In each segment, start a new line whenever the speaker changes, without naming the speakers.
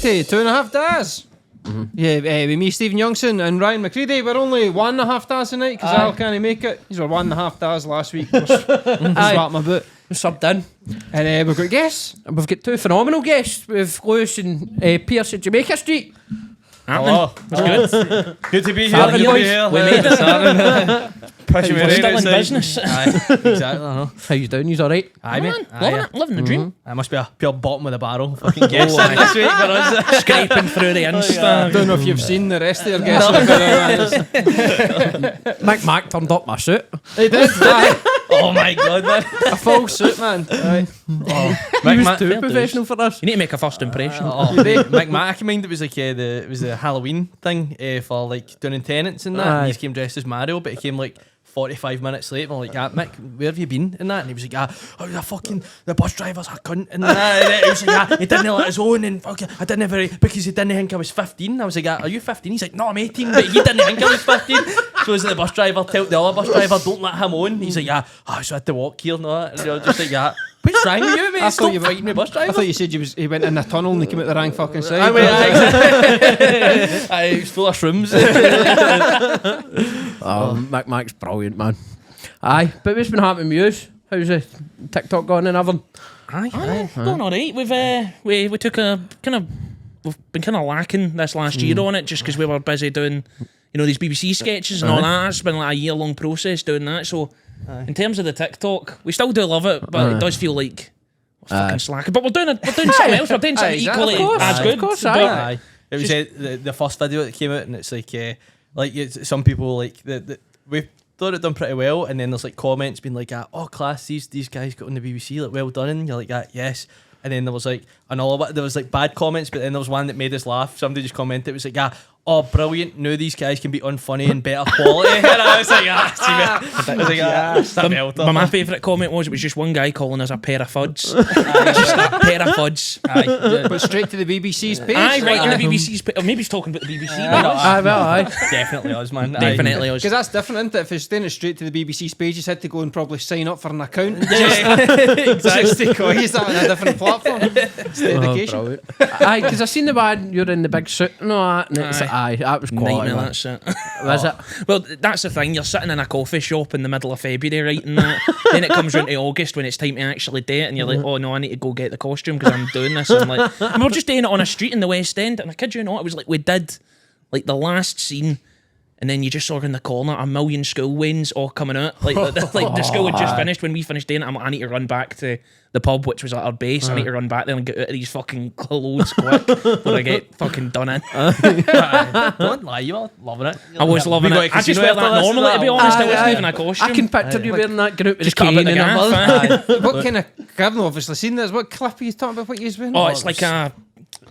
to 2.5 days. Yeah, with me, Stephen Youngson, and Ryan McCready. We're only 1.5 days tonight because Al can't make it. These were 1.5 days last week. Swap my boot.
We subbed in.
And we've got guests.
We've got two phenomenal guests with Lewis and Pierce at Jamaica Street.
Hello. That's good. Good to be here.
Good to be
here.
We made it.
Pushing me
We're
right
still in
outside.
business.
Aye, exactly.
How you doing? You alright?
Aye, mate.
Loving it, living the dream.
I must be a pure bottom of the barrel. Fucking guest this week for us.
Scraping through the
I
Insta.
don't know if you've seen the rest of your guests.
Mac turned up my suit.
He did. Aye.
Oh my god, man.
A full suit, man. Aye.
He was
Mac-
too professional for us.
You need to make a first impression.
Oh, Mick Mac, I mind it was like the Halloween thing for like doing tenants and that.
Aye.
And he came dressed as Mario, but he came like 45 minutes late. And we're like, Mick, where have you been? And that, and he was like, the bus driver's a cunt and that. And then he was like, he didn't let us own and fucking, I didn't because he didn't think I was 15. I was like, are you 15? He's like, no, I'm 18, but he didn't think I was 15. So is the bus driver tell the other bus driver, don't let him on. He's like, so I had to walk here and that. And you're just like, what's wrong with you, mate?
I
Stop
thought you
fighting me, bus driver.
I thought you said he went in the tunnel and he came out the wrong fucking side.
I was full of shrooms.
Mac's brilliant, man. Aye, but what's been happening with you? How's the TikTok going and everything?
Aye, going alright. We took a kind of, we've been kind of lacking this last year on it just because we were busy doing, these BBC sketches and all that. It's been like a year-long process doing that. So in terms of the TikTok, we still do love it, but it does feel like we're fucking slacking. But we're doing something else. We're doing something equally as good.
Of course,
but
Aye. It was the first video that came out, and it's like some people like we thought it done pretty well, and then there's like comments being like, "Oh, class, these guys got on the BBC, like well done," and you're like, "Yes." And then there was like there was like bad comments, but then there was one that made us laugh. Somebody just commented, it was like, "Oh, brilliant! Now these guys can be unfunny and better quality." And I was like,
my favourite comment was, it was just one guy calling us a pair of fuds. Just a pair of fuds.
But straight to the BBC's page.
Aye, right in the BBC's page. Or maybe he's talking about the BBC.
Aye.
Definitely us, man.
Definitely us.
Because that's different, isn't it? If it's staying straight to the BBC's page, you had to go and probably sign up for an account. Just to call you that on a different platform. It's dedication.
Aye, because I seen the one, you're in the big suit and all that, and it's that was quality.
Nightmare, that's it.
Was it?
Well, that's the thing. You're sitting in a coffee shop in the middle of February writing that. Then it comes round to August when it's time to actually do it, and you're like, oh no, I need to go get the costume because I'm doing this. And and we're just doing it on a street in the West End, and I kid you not, it was like we did like the last scene, and then you just saw in the corner a million school wains all coming out. Like the school had just finished. When we finished doing it, I'm like, I need to run back to the pub, which was at our base. I need to run back there and get out of these fucking clothes quick before I get fucking done in.
Don't lie, you were loving it.
I was loving it. I just wear that normally, to be honest. I wasn't even a costume.
I can picture you wearing that group with
Just
the
cut a
cane
bit
and
of gaff,
everything.
What kind of... I've not obviously seen this. What clip are you talking about? What you been?
Oh, it's like a...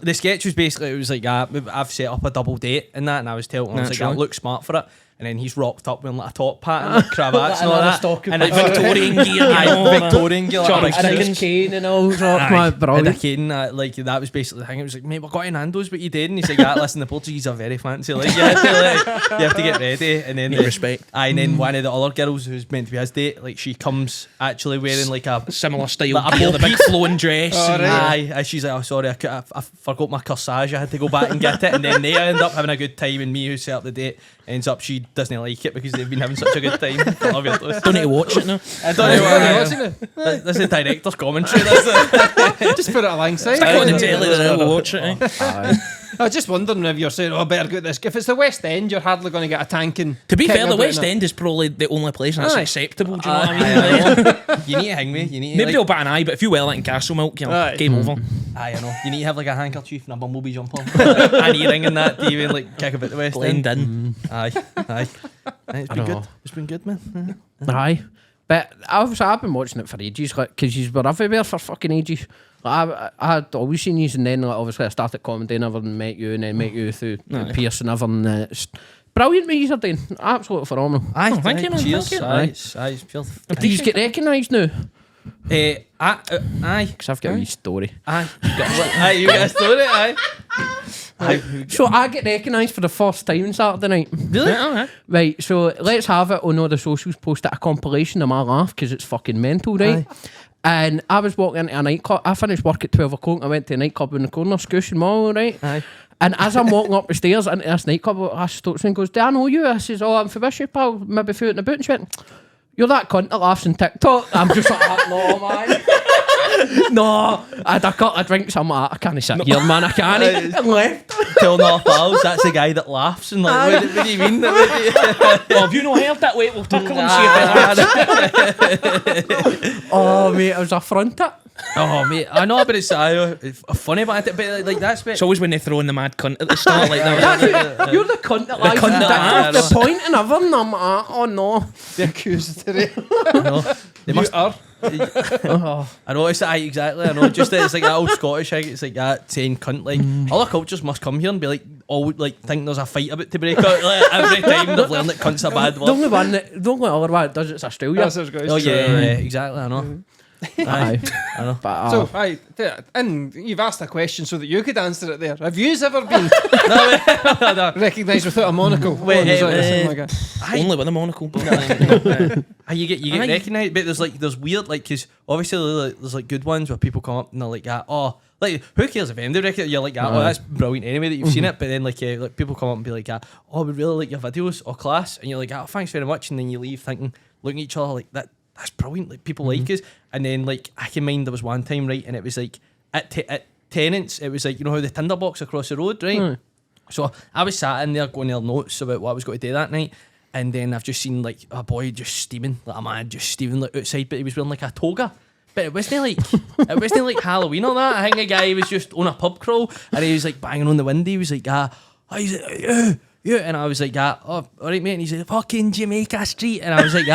The sketch was basically, it was like, I've set up a double date and that, and I was telling him, I was like, I
Naturally.
look smart for it. And then he's rocked up wearing like a top hat and like cravats and all that. And
Like
like
Victorian gear.
Victorian gear.
Charles
like,
Higgins.
cane and all sorts,
Aye.
man,
And a
brilliant.
cane, like that was basically the thing. It was like, mate, we're going Nando's, but you did. And he's like, listen, the Portuguese are very fancy. Like, you have to get ready. And then
Respect.
And then one of the other girls who's meant to be his date, like she comes actually wearing like a
Similar style
Like a
gear, the big
four-piece.
flowing dress. and-
Aye, and she's like, oh sorry, I forgot my corsage, I had to go back and get it. And then they end up having a good time, and me who set up the date ends up she doesn't like it because they've been having such a good time.
Don't need to watch it now.
I don't know
Watching
what
it.
this is director's commentary.
Just put it alongside.
Stick it on the telly, then we'll watch it. Eh?
I was just wondering if you're saying, I better get this. If it's the West End, you're hardly going to get a tank and...
To be
kick
fair, the
about
West
in it.
End is probably the only place that's
Aye.
acceptable. Do you know what I mean? Like,
You need to hang me. You need to,
maybe
like,
I'll bat an eye, but if you wear that in Castle Milk, you're
Aye.
game over.
I know. You need to have like a handkerchief and a bumblebee jumper, and earring and that to even like kick about the West
Blend
End.
in.
Aye. It's been good. It's been good, man.
Aye. But I've been watching it for ages, because you were everywhere for fucking ages. Like, I had always seen you, and then like, obviously I started comedy and everything, met you, and then met you through Pierce and everything. It's brilliant what you're doing. Absolutely phenomenal.
Aye,
thank you, man.
Cheers.
Thank you.
Aye, it's pure.
Do you get recognised now?
Aye.
Because I've got a wee story.
Aye. Aye, you got a story, aye.
So I get recognised for the first time Saturday night.
Really?
Yeah,
Right, so let's have it on all the socials, post it a compilation of my laugh, because it's fucking mental, right? And I was walking into a nightclub. I finished work at 12 o'clock. I went to a nightclub in the corner, Scution Mall, right?
Aye.
And as I'm walking up the stairs into this nightclub, I stops and goes, "Do I know you?" I says, "Oh, I'm for you, pal. Maybe foot in the boot." And she went, "You're that cunt that laughs on TikTok." I'm just like, "No, man." No, I had a couple of drinks. I'm like, "I can't sit here, man. I can't." And left.
Telling our pals, that's the guy that laughs and like, what do you mean?
Oh, have you not heard that? Wait, we'll tickle and see if it
Oh, mate, it was affronted.
Oh mate, I know, but it's funny, but like that's bit.
It's always when they throw in the mad cunt at the start, like that.
That's you're the cunt that lies
cunt that
the point and everything. I'm like, oh no.
The accusatory.
No, they must.
are.
I know it's exactly. I know, just it's like that old Scottish thing. It's like that saying cunt. Like other cultures must come here and be like, all like think there's a fight about to break out. Like, every time they've learned that cunt's a bad word.
The only other one that does it's Australia.
That's what I was
Oh
going to say.
yeah, exactly. I know.
Aye.
I know.
But,
So, and you've asked a question so that you could answer it there. Have you ever been recognised without a monocle?
Wait,
Or something like that?
Only with a monocle.
You get recognised, but there's weird, like, because obviously like, there's like good ones where people come up and they're like, oh, like who cares if them they recognise? You're like, oh, that's brilliant anyway that you've seen it. But then like people come up and be like, oh, we really like your videos or class, and you're like, oh, thanks very much, and then you leave thinking, looking at each other like that's brilliant, like people like us. And then like I can mind there was one time, right, and it was like at Tenants, it was like, you know how the tinderbox across the road, right? So I was sat in there going their notes about what I was going to do that night, and then I've just seen like a boy just steaming, like a man just steaming like outside, but he was wearing like a toga. But it wasn't like Halloween or that. I think a guy was just on a pub crawl and he was like banging on the window. He was like, he's like, yeah, and I was like, oh, all right, mate. And he's like, fucking Jamaica Street. And I was like,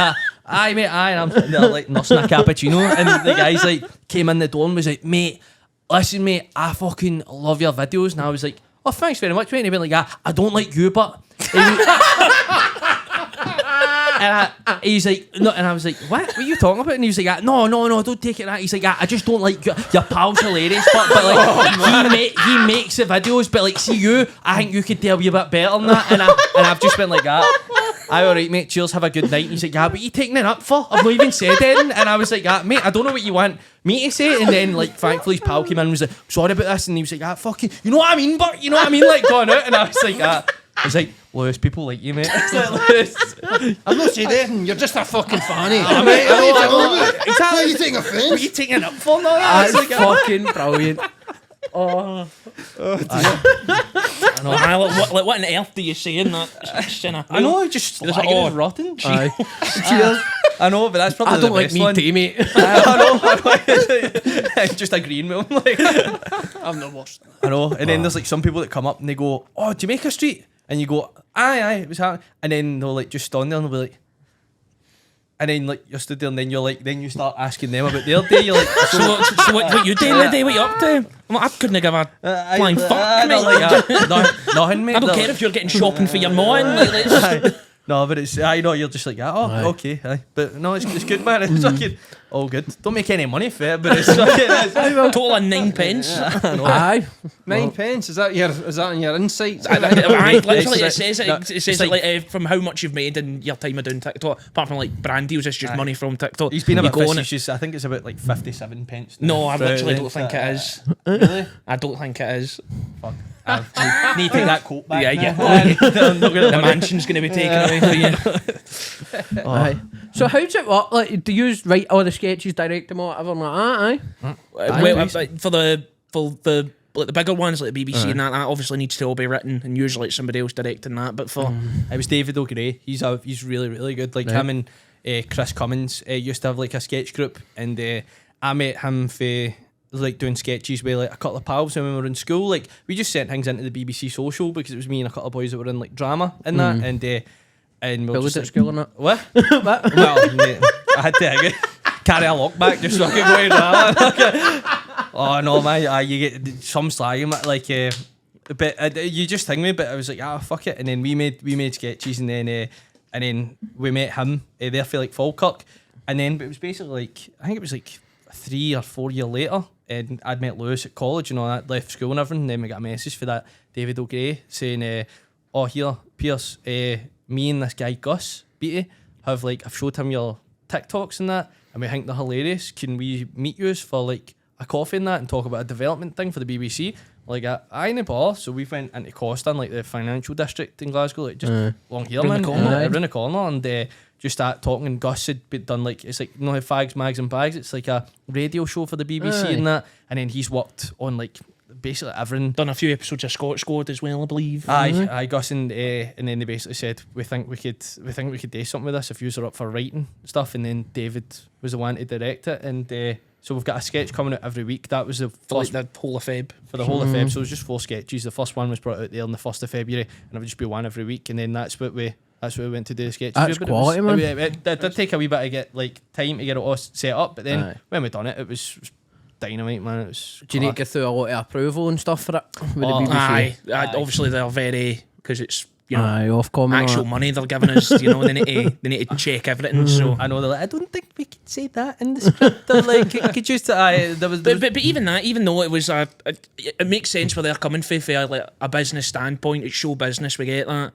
aye, mate, aye. And I'm sitting there like nursing a cappuccino. And the guy's like, came in the door and was like, mate, listen, mate, I fucking love your videos. And I was like, oh, thanks very much, mate. And he went like, I don't like you, but. And he's like, no, and I was like, what are you talking about? And he was like, no, don't take it that. He's like, I just don't like your pal's hilarious, but like he makes the videos, but like, see you, I think you could do a wee bit better than that. And I've just been like that. Aye, alright, mate, cheers, have a good night. And he's like, what are you taking it up for? I've not even said it. And I was like, mate, I don't know what you want me to say. And then like thankfully his pal came in and was like, sorry about this. And he was like, fucking, you know what I mean, but you know what I mean, like going out. And I was like, I was like, Lewis, people like you, mate.
I'm not saying anything, you're just a fucking fanny.
Mate,
Exactly. What are you taking offence?
What are you taking it up for now?
That's fucking brilliant.
I know.
Like, what on earth do you say in that?
I know, just
There's
like,
like,
it's rotten.
Aye.
Cheers. I know, but that's probably
I don't
the
like
best
me
one.
too, mate.
I know. Just agreeing with him. Like,
I'm the worst.
I know. And then there's like some people that come up and they go, oh, Jamaica Street. And you go, aye, it was happening. And then they'll like just stand there and they'll be like, and then like you're stood there and then you're like, then you start asking them about their day. You're like,
so what you doing today? What you up to? I'm like, I couldn't give a flying fuck, mate.
Nothing, mate.
I don't care if you're getting shopping for your mom. Like,
No, but it's, I know, you're just like, okay, aye. But no, it's good, man. It's fucking all good. Don't make any money for it, but it's fucking
total of 9 pence.
Aye.
9 pence? Is that in your insights?
Literally, it says like from how much you've made in your time of doing TikTok. Apart from like brand deals, it's just money from TikTok.
He's been
You
a bit
go on
facetious. I think it's about like 57 pence.
No, I literally don't think it is.
Really?
I don't think it is.
Fuck. Need to take that coat back.
Yeah.
I'm not gonna
The mansion's going to be taken away for you.
Aye. So how does it work? Like, do you write all the sketches, direct them, or whatever? Like that,
Well, for the like the bigger ones like the BBC and that obviously needs to all be written, and usually it's somebody else directing that. But for
it was David O'Gray. He's really, really good. Like him and Chris Cummins used to have like a sketch group, and I met him for like doing sketches with like a couple of pals when we were in school. Like we just sent things into the BBC Social because it was me and a couple of boys that were in like drama and that, and we were just
at school or not?
What? Well, mate, I had to carry a lockback just so I could go in drama. Oh no, man! You get some slag, like, but you just think me. But I was like, fuck it. And then we made sketches, and then we met him there for like Falkirk, and then but it was basically like I think it was like 3 or 4 years later, and I'd met Lewis at college and all that, left school and everything. And then we got a message for that David O'Gray saying, "Oh, here, Pierce, me and this guy Gus Beatty have like I've showed him your TikToks and that." and we think they're hilarious. Can we meet you for like a coffee and that and talk about a development thing for the BBC? Like, I in the bar, so we went into Costain, like the financial district in Glasgow, like just along here, man, around the corner, and just start talking. And Gus had done like, it's like, you know, Fags, Mags and Bags. It's like a radio show for the BBC and that. And then he's worked on like basically everything.
Done a few episodes of Scotch Squad as well, I believe.
Aye, Gus and then they basically said we think we could do something with this if you are up for writing stuff. And then David was the one to direct it, and so we've got a sketch coming out every week. That was the first,
like the whole of Feb.
for the whole of Feb. So it was just 4 sketches. The first one was brought out there on the 1st of February, and it would just be one every week. And then that's what we went to do the sketches.
That's
But
quality, man.
It did take a wee bit to get like time to get it all set up. But then when we done it, it was dynamite, man. It was.
Do you need to go through a lot of approval and stuff for it with the BBC?
Aye. Obviously they're very, because it's, you know,
Aye, Ofcom and
actual
all that.
money they're giving us. You know, they need to check everything. So
I know they're like, I don't think we could say that in the script. They're like, could you? There was.
But even that, even though it was it makes sense where they're coming from, like a business standpoint. It's show business, we get that.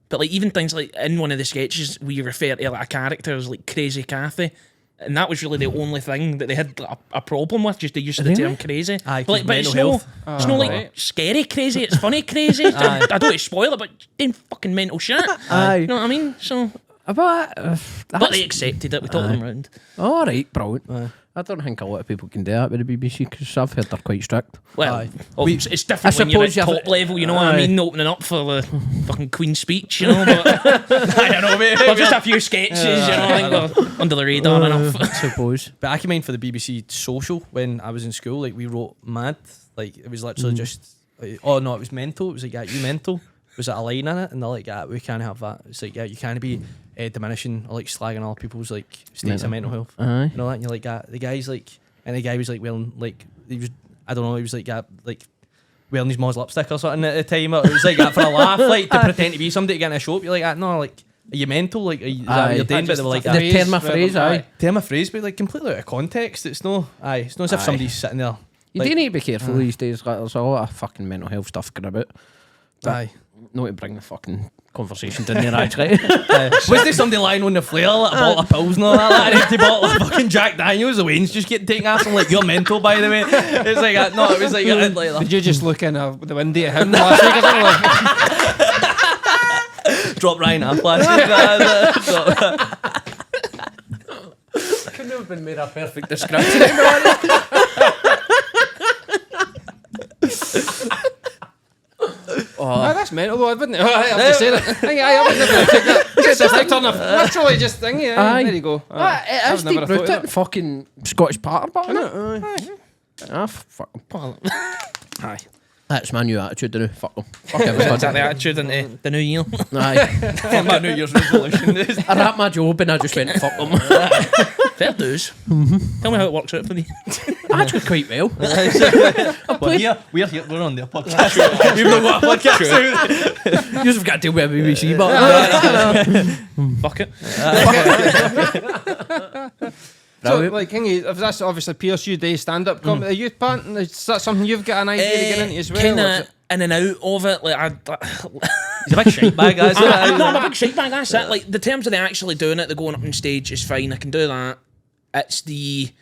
But like even things like in one of the sketches, we refer to like a character as like Crazy Cathy, and that was really the only thing that they had a problem with. Just the use of the term crazy.
Aye,
But, like, but it's
mental
no,
health.
it's no like scary crazy. It's funny crazy. I don't want to spoil it, but doing fucking mental shit.
Aye.
You know what I mean? So,
But
they accepted it. We talked them round.
all right, brilliant. I don't think a lot of people can do that with the BBC because I've heard they're quite strict.
Well,
Aye.
it's different
I
when you're at
suppose
top level, you know what I
Aye.
mean? Opening up for the fucking Queen's speech, you know. But I don't know, mate. Just a few sketches, you know. I think we're under the radar enough.
I suppose.
But I came in for the BBC social when I was in school. Like we wrote Mad. Like it was literally just. Like, oh no, it was mental. It was like, yeah, you mental. Was it a line in it? And they're like, yeah, we can't have that. It's like, yeah, you can't be diminishing or like slagging all people's like states of mental health.
Aye.
You know that? And you're like, the guy's like, and the guy was like wearing like he was, I don't know, he was like wearing his mom's lipstick or something at the time. It was like for a laugh, like to pretend to be somebody to get in a show. You're like, no, like, are you mental? Like, is that what you're doing? But they were like,
the term of phrase, aye.
term of phrase, but like completely out of context. It's no as if somebody's sitting there.
You
like,
do need to be careful these days. Like, there's a lot of fucking mental health stuff going about.
Aye.
Not to bring the fucking conversation down there, actually.
Was there somebody lying on the floor, like a bottle of pills and all that, like an empty bottle of fucking Jack Daniels? The Wayne's just getting taken off. I'm like, you're mental, by the way. It's like, no, it was like
Did you just look in the window at him last week or something?
drop Ryan off last week.
Couldn't have been made a perfect description.
Oh, that's mental though, wouldn't it? I have to say that. I would never have taken that. Just like turn off. Literally just thingy.
Aye.
There you go.
It is deep rooted. Fucking Scottish patter, but
Aye.
fuck 'em. Aye. That's my new attitude, now. Fuck them. Fuck everybody.
Is that the attitude into the new year?
Aye.
My New Year's resolution is.
I wrapped my job and I just went, fuck them.
Fair dues. Tell me how it works out for you.
Actually, quite well.
We're here. We're on their podcast. We've not got a podcast.
You've got to deal with BBC, but
Fuck it.
So, like, Kingy, if that's obviously Pierce, you do stand up comedy. Are you panting? Is that something you've got an idea to get into as well?
Kinda in and out of it. Like,
He's a big shite bag, guys.
I'm a big shite bag, that's it. Like, the terms of the actually doing it, the going up on stage is fine, I can do that. It's the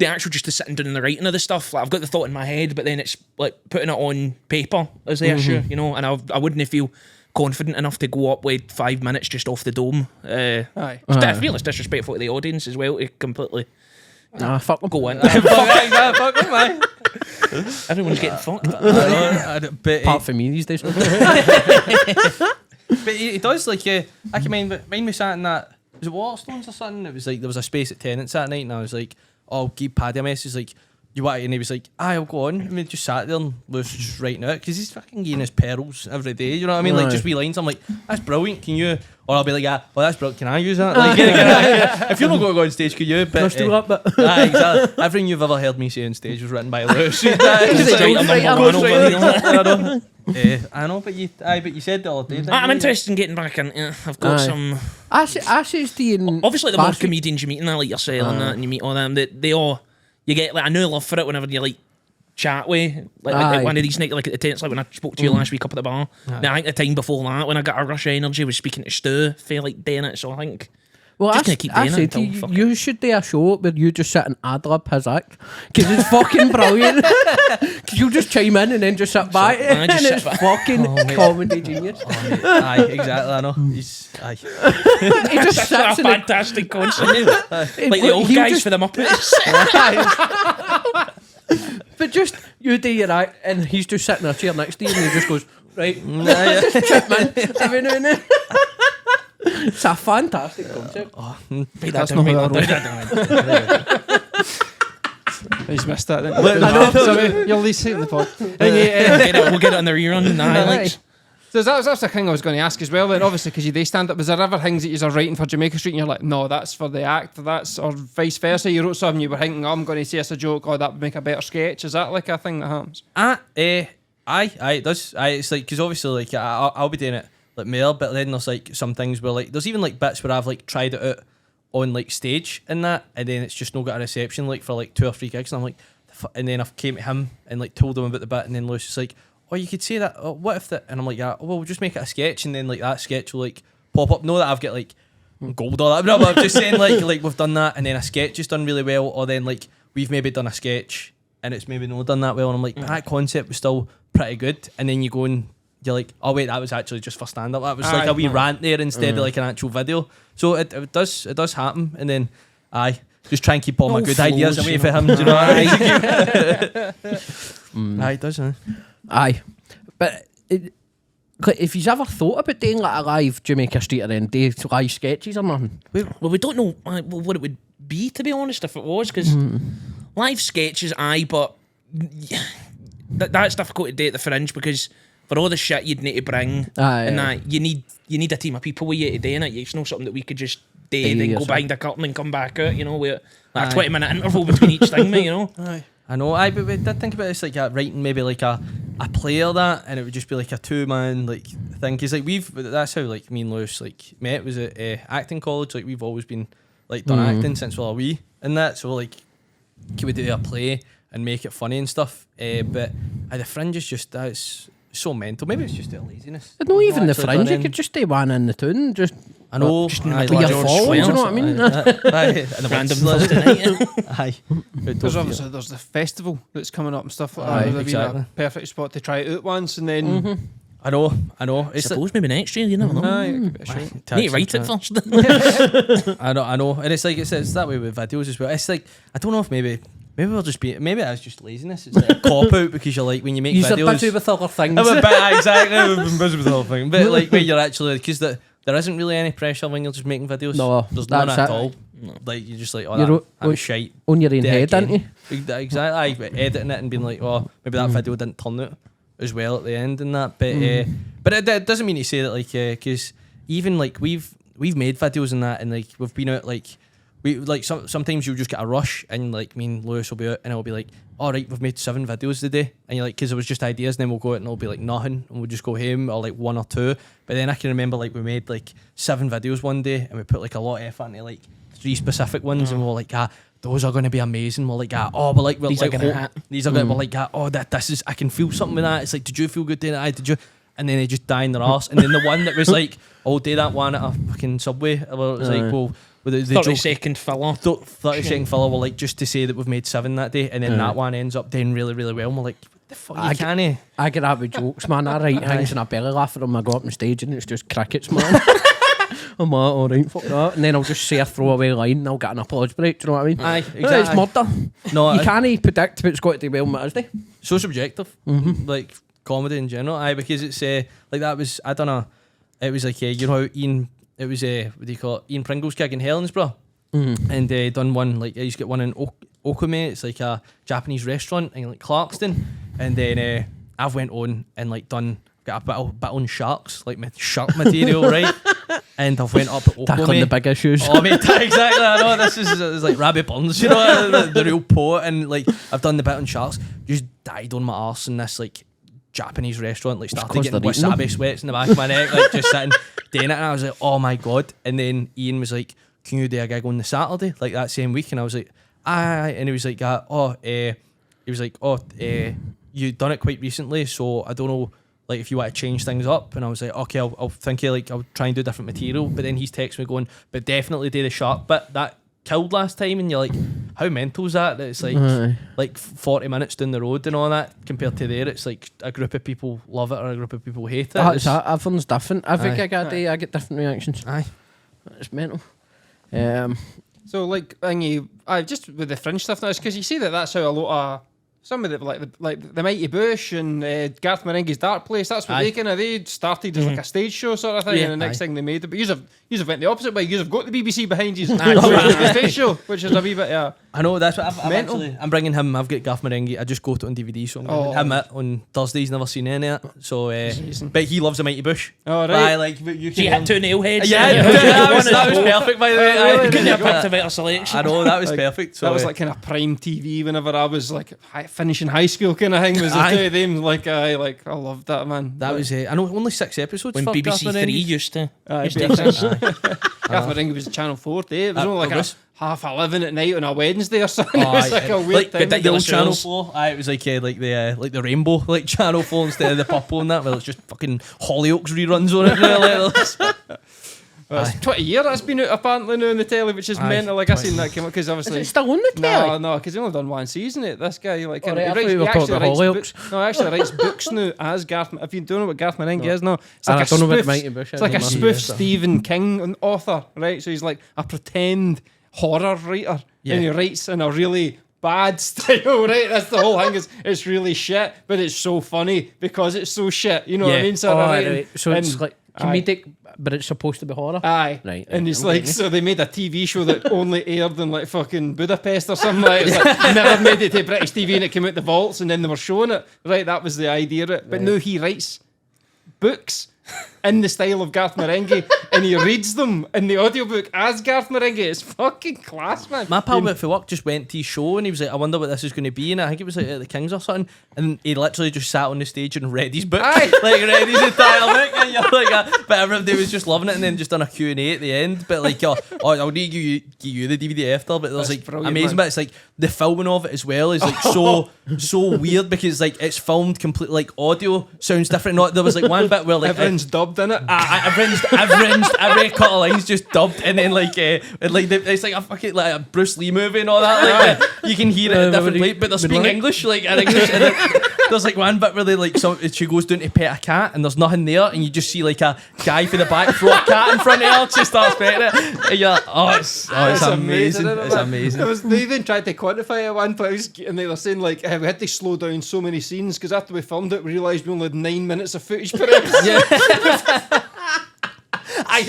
actual just the sitting down and the writing of the stuff. Like, I've got the thought in my head, but then it's like putting it on paper is the issue, you know, and I wouldn't feel confident enough to go up with 5 minutes just off the dome.
Aye.
I feel it's disrespectful to the audience as well to completely
fuck them.
go in.
Fuck him, man.
Everyone's getting fucked.
But
Apart from me these days.
he does like I can mind me sat in that, was it Waterstones or something? It was like there was a space at Tenants that night and I was like, oh, give Paddy a message like, you want it? And he was like, I'll go on. And we just sat there and was just writing out because he's fucking getting his pearls every day, you know what I mean? Like just wee lines. I'm like, that's brilliant, can you? Or I'll be like, yeah, well that's brilliant, can I use that? Like, if you're not going to go on stage, can you? But
I'll still up, but
exactly. Everything you've ever heard me say on stage was written by Lewis.
Straight on the
I know, but you said the other day. didn't
I'm
you?
interested in getting back into it. I've got
Aye.
some.
Ashes the
Obviously, the more comedians you meet, and like yourself and that, and you meet all them, they all, you get like a new love for it whenever you like chat with like
Aye.
one of these nights, like at the tents, like when I spoke to you last week up at the bar. Now I think the time before that, when I got a rush of energy, was speaking to Stu for like doing it. So I think
Well,
Just gonna keep
I
doing it
said to
until
you,
fuck
you should do a show where you just sit and ad-lib his act. Because it's fucking brilliant. Because you'll just chime in and then just sit back.
I just
And
sit
it's
back.
fucking comedy genius.
Aye, exactly. I know. He's aye.
He just
That's a
sits in it.
fantastic concept. Like the old
He'll
guys
just-
for the Muppets.
But just, you do your act and he's just sitting in a chair next to you and he just goes, right, just chip in every now and then. It's a fantastic concept.
That's not how that He's missed that, didn't he?
I know.
Sorry, you're least hating the pod.
We'll get it on the rerun in the highlights.
So that's the thing I was going to ask as well. Then obviously, because you do stand up, was there ever things that you are writing for Jamaica Street and you're like, no, that's for the act, that's or vice versa? You wrote something, you were thinking, oh, I'm going to say it's a joke, or that would make a better sketch. Is that like a thing that happens?
Aye, it does. Aye, it's like, because obviously, like, I'll be doing it like more, but then there's like some things where like, there's even like bits where I've like tried it out on like stage and that, and then it's just not got a reception like for like 2 or 3 gigs, and I'm like, and then I've came to him and like told him about the bit, and then Lewis is like, oh, you could say that, oh, what if that, and I'm like, yeah, well, we'll just make it a sketch, and then like that sketch will like pop up. Know that I've got like gold or that, but I'm just saying like we've done that, and then a sketch has done really well, or then like we've maybe done a sketch and it's maybe not done that well, and I'm like, that concept was still pretty good, and then you go and you're like, oh wait, that was actually just for stand up, that was like a wee rant there instead of like an actual video. So it does happen, and then just try and keep all my good ideas away from him. Do you know what I mean? Aye, it does.
Aye. But if you've ever thought about doing like a live Jamaica Street or then do live sketches or nothing?
Well, we don't know what it would be, to be honest, if it was, because live sketches, but that's difficult to do at the Fringe, because for all the shit you'd need to bring and that, you need a team of people with you to do it. It's not something that we could just do, then go behind the curtain and come back out, with a 20-minute interval between each thing, Aye.
I know, but we did think about this, like writing maybe like a play or that, and it would just be like a 2-man like thing, because like that's how like me and Lewis like met, was at acting college. Like we've always been like done acting since we were wee and that, so like can we do a play and make it funny and stuff, but the Fringe is just, that's so mental. Maybe it's just their laziness.
But not even the Fringe, you could just do one in the tune, just
I know,
just be your fall, you know what I mean?
Aye, and the
Random
Thursday
night.
Aye.
Because obviously there's the festival that's coming up and stuff like
Aye,
that. Would
exactly.
be a perfect spot to try it out once, and then
I know.
I
It's
suppose maybe next year, you never know.
it could be a show.
Need to write it first.
I know, and it's like it's that way with videos as well. It's like, I don't know if maybe we'll just be, maybe that's just laziness. It's like a cop out, because you're like, when you make
You're
videos,
busy with other things.
I'm a bit, exactly. I've been busy with the whole thing, but like when you're actually, because there isn't really any pressure when you're just making videos.
No,
there's none
that's
at
it.
all. Like you're just like, oh,
You're
that was shite.
on your own
Do it
head, aren't
again.
you?
Exactly. Editing it and being like, oh, maybe that video didn't turn out as well at the end and that. But it doesn't mean to say that, like, because even like we've made videos and that, and like we've been out, like we like sometimes you'll just get a rush, and like me and Lewis will be out and it'll be like, all right, we've made 7 videos today, and you're like, because it was just ideas, and then we'll go out and it'll be like nothing, and we'll just go home, or like 1 or 2. But then I can remember like we made like 7 videos one day, and we put like a lot of effort into like 3 specific ones, and we're like, those are going to be amazing. We're like,
These are gonna hit.
These are going to, we're like, this is, I can feel something with that. It's like, did you feel good doing it? Did you? And then they just die in their arse. And then the one that was like, I'll do that one at a fucking Subway, where it was like, well, with the
30-second filler.
30-second filler, well, like, just to say that we've made 7 that day, and then that one ends up doing really, really well, and we're like, what the fuck, you can't?
I get that with jokes, man. I write things and I belly laugh at them. I go up on stage and it's just crickets, man. I'm like, alright, fuck that. And then I'll just say a throwaway line and I'll get an applause break, do you know what I mean?
Aye,
It's
exactly.
murder.
No,
You can't predict if it's got to do well in Thursday.
so subjective, like comedy in general. Because it's like that was, I don't know, it was like you know how Ian, it was what do you call it, Ian Pringle's gig in Helensburgh, and done one, like I used to get one in Okume. It's like a Japanese restaurant in like Clarkston, and then I've went on and like got a bit on sharks, like my shark material, right? And I've went up at Okume.
Tackling the big issues.
Oh mate, exactly. I know this is like Rabbit Burns, you know, the real poet, and like I've done the bit on sharks. Just died on my arse in this like Japanese restaurant, like started getting wasabi sweats in the back of my neck, like just sitting doing it, and I was like, oh my god. And then Ian was like, can you do a gig on the Saturday, like that same week? And I was like, aye. And he was like, you done it quite recently, so I don't know, like if you want to change things up, and I was like, okay, I'll think of like I'll try and do different material. But then he's texted me going, but definitely do the shark bit that killed last time, and you're like, how mental is that it's like 40 minutes down the road and all that, compared to there it's like a group of people love it or a group of people hate it.
Everyone's different. Every
Aye.
gig I do, I get different reactions.
Aye.
It's mental.
So like, and just with the fringe stuff now, because you see that's how a lot of some of the like the Mighty Bush and Garth Marenghi's Dark Place. That's what they started as like a stage show sort of thing, and the next thing they made it. But you have went the opposite way. You have got the BBC behind you, the stage show, which is a wee bit
I know, that's what I'm bringing him. I've got Garth Marenghi. I just got it on DVD, so I'm bringing him it on Thursdays. Never seen any of it, so but he loves the Mighty Bush.
Oh right,
like you
So you had 2 nail heads.
that was perfect, by the way.
You couldn't have picked a better selection.
I know, that was perfect. So
that was like kind of prime TV whenever I was like finishing high school kind of thing. Was the two of them like I loved that, man.
That was I know only 6 episodes
When
for
BBC
Garth
Three
Marenghi.
used to
exist. Garth Marenghi was Channel 4 day. It was only like half 11 at night on a Wednesday or something. It was like a weird time.
The old Channel 4. It was like the rainbow like Channel 4 instead of the purple and that. Well, it's just fucking Hollyoaks reruns on it now.
Well, it's 20 years that's been out apparently now on the telly, which is mental. Like I seen that came up because obviously
Is it still on the telly?
No, because he only done one season. This guy like
Oh,
he
right, I thought we were talking about Hollyoaks.
No, he actually writes books now as Garth. If you don't know what Garth Marenghi is, no, it's
I
like a
don't know what
spoof.
Mighty Bush is.
It's like a
I'm
spoof
not-
Stephen King author, right? So he's like a pretend horror writer, and he writes in a really bad style, right? That's the whole thing. It's really shit, but it's so funny because it's so shit. You know what I mean? So,
right. So it's like comedic, but it's supposed to be horror.
Aye.
Right.
And it's like, so they made a TV show that only aired in like fucking Budapest or something like that. It was like, never made it to British TV and it came out the vaults and then they were showing it. Right, that was the idea of it. But now he writes books in the style of Garth Marenghi and he reads them in the audiobook as Garth Marenghi. It's fucking class, man.
My pal went for work, just went to his show and he was like, I wonder what this is going to be, and I think it was like at the Kings or something, and he literally just sat on the stage and read his book.
Aye.
Like read his entire book, and you're like, but everybody was just loving it, and then just done a Q&A at the end, but like, I'll need to give you the DVD after, but there's
That's
like
brilliant,
amazing
man.
bits, like the filming of it as well is like so weird, because like it's filmed completely, like audio sounds different. Not there was like one bit where like
Everyone's dubbed in it.
every couple of lines just dubbed, and then it's like a fucking like a Bruce Lee movie and all that. Like you can hear it in different places, but they're speaking English, like in English. And there's like one bit where they like she goes down to pet a cat, and there's nothing there, and you just see like a guy from the back throw a cat in front of her. She starts petting it, and you're like, it's amazing.
isn't it,
It's
man?
amazing.
They even tried to quantify it at one point, and they were saying like we had to slow down so many scenes because after we filmed it, we realised we only had 9 minutes of footage per episode.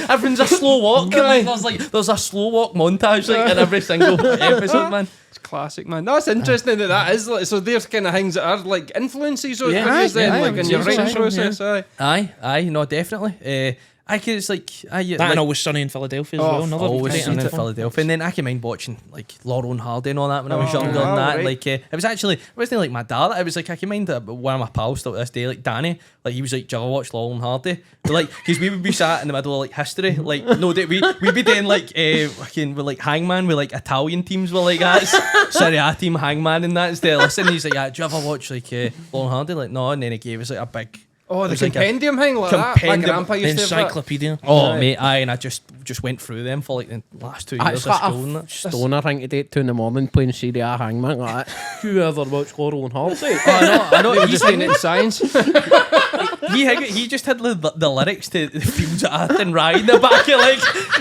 Everyone's a slow walk. And there's a slow walk montage like in every single episode, man.
It's classic, man. That's interesting that is like, so there's kind of things that are like influences or things then, like in your writing process.
Aye, no, definitely. I can, it's like
That and Always Sunny in Philadelphia as well. Another
Always
great
Sunny in
anthem.
Philadelphia, and then I can mind watching like Laurel and Hardy and all that when I was younger. And that,
right.
like, it was actually, it wasn't like my dad. It was like I can mind one of my pals still to this day, like Danny. Like he was like, "Do you ever watch Laurel and Hardy?" But like, because we would be sat in the middle of like history, like no, we'd be doing like fucking with like Hangman with like Italian teams were like that. Serie A team Hangman and that instead. Listen, he's like, "Do you ever watch like Laurel and Hardy?" Like no, and then he gave us like a big.
Oh, the
It was like a
compendium thing like that. My grandpa
The
used to have that.
encyclopedia.
Oh mate, and I just went through them for like the last 2 years
It's
of
like
school and
a
that.
stoner thing to do at 2 a.m. playing Serie A Hangman like that. You ever watch Laurel and Hardy?
I know.
They were just doing it in science.
He just had the lyrics to the Fields of Arden Rye in the back of like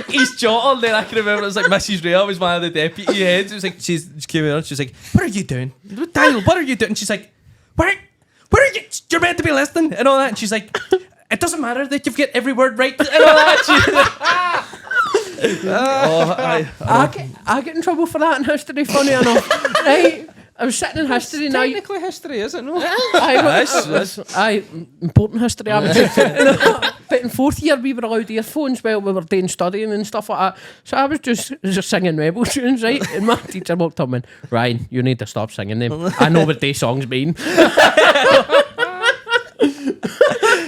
his jotter. Then I can remember it was like Mrs. Ray was one of the deputy heads. It was like she came in, she's like, "What are you doing, Daniel? What are you doing?" And she's like, "What are you? You're meant to be listening and all that." And she's like, "It doesn't matter that you've got every word right and all that."
I get in trouble for that in history, funny enough. Right? I was sitting in history now.
Technically history, is it? No.
Important history. I was but in 4th year we were allowed earphones while we were doing studying and stuff like that. So I was just singing rebel tunes, right? And my teacher walked up and went, "Ryan, you need to stop singing them. I know what these songs mean."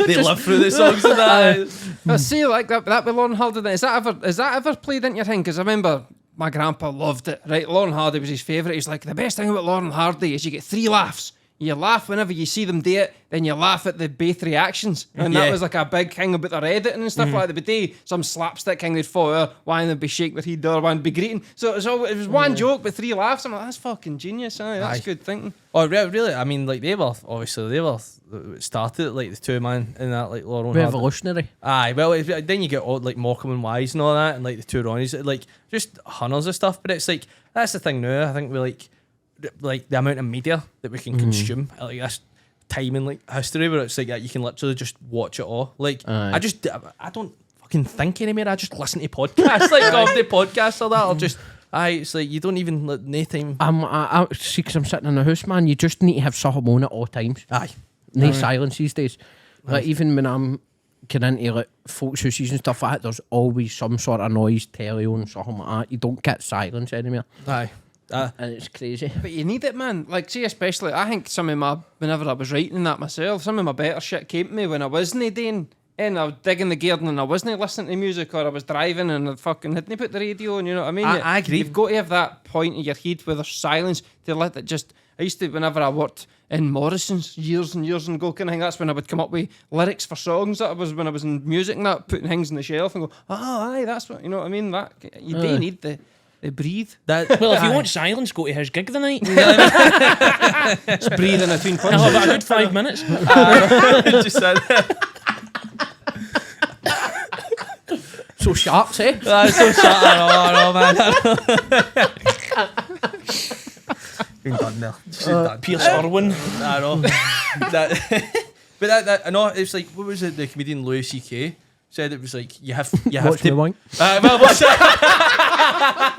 They live through the songs and that.
But see, like that with Lauren Hardy, then, is that ever played into your thing? Because I remember my grandpa loved it, right? Lauren Hardy was his favourite. He's like, the best thing about Lauren Hardy is you get 3 laughs. you laugh whenever you see them do it, then you laugh at the both reactions. And that was like a big thing about their editing and stuff like that. They would do some slapstick thing, they'd fall out, one would be shaking their head, or one would be greeting. So it was one joke, but 3 laughs. I'm like, that's fucking genius. That's good thinking.
Oh, really? I mean, like, they were started like the 2 man in that, like, Laurel
Revolutionary.
Aye, well, then you get all, like, Morecambe and Wise and all that, and like the 2 Ronnies, like, just hundreds of stuff. But it's like, that's the thing now. I think we like the amount of media that we can consume at like this time in like history, where it's like you can literally just watch it all. Like, I don't fucking think anymore. I just listen to podcasts, like comedy podcasts or that. Or just, it's like you don't even like no time.
I see, because I'm sitting in the house, man. You just need to have something on at all times. No silence these days. Like, even when I'm getting into like folks' houses and stuff like that, there's always some sort of noise, telly on, something like that. You don't get silence anymore. And it's crazy.
But you need it, man. Like, see, especially, I think whenever I was writing that myself, some of my better shit came to me when I wasn't doing, and I was digging the garden and I wasn't listening to music, or I was driving and I fucking hadn't put the radio on, you know what I mean?
I agree.
You've got to have that point in your head where there's silence to let it just... I used to, whenever I worked in Morrison's years and years ago, kind of thing, that's when I would come up with lyrics for songs that I was, when I was in music and that, putting things on the shelf and go, that's what, you know what I mean? That you do need the breathe.
Well, if you want silence, go to his gig the night.
It's breathing between punches.
About a good 5 minutes.
Just said
So sharp, eh?
That's so shut. I know, man. Been done there.
Pierce Irwin.
I know. But that I know, it's like, what was it? The comedian Louis C.K. said it was like you have
Watch
to.
me wank.
Well, what's that?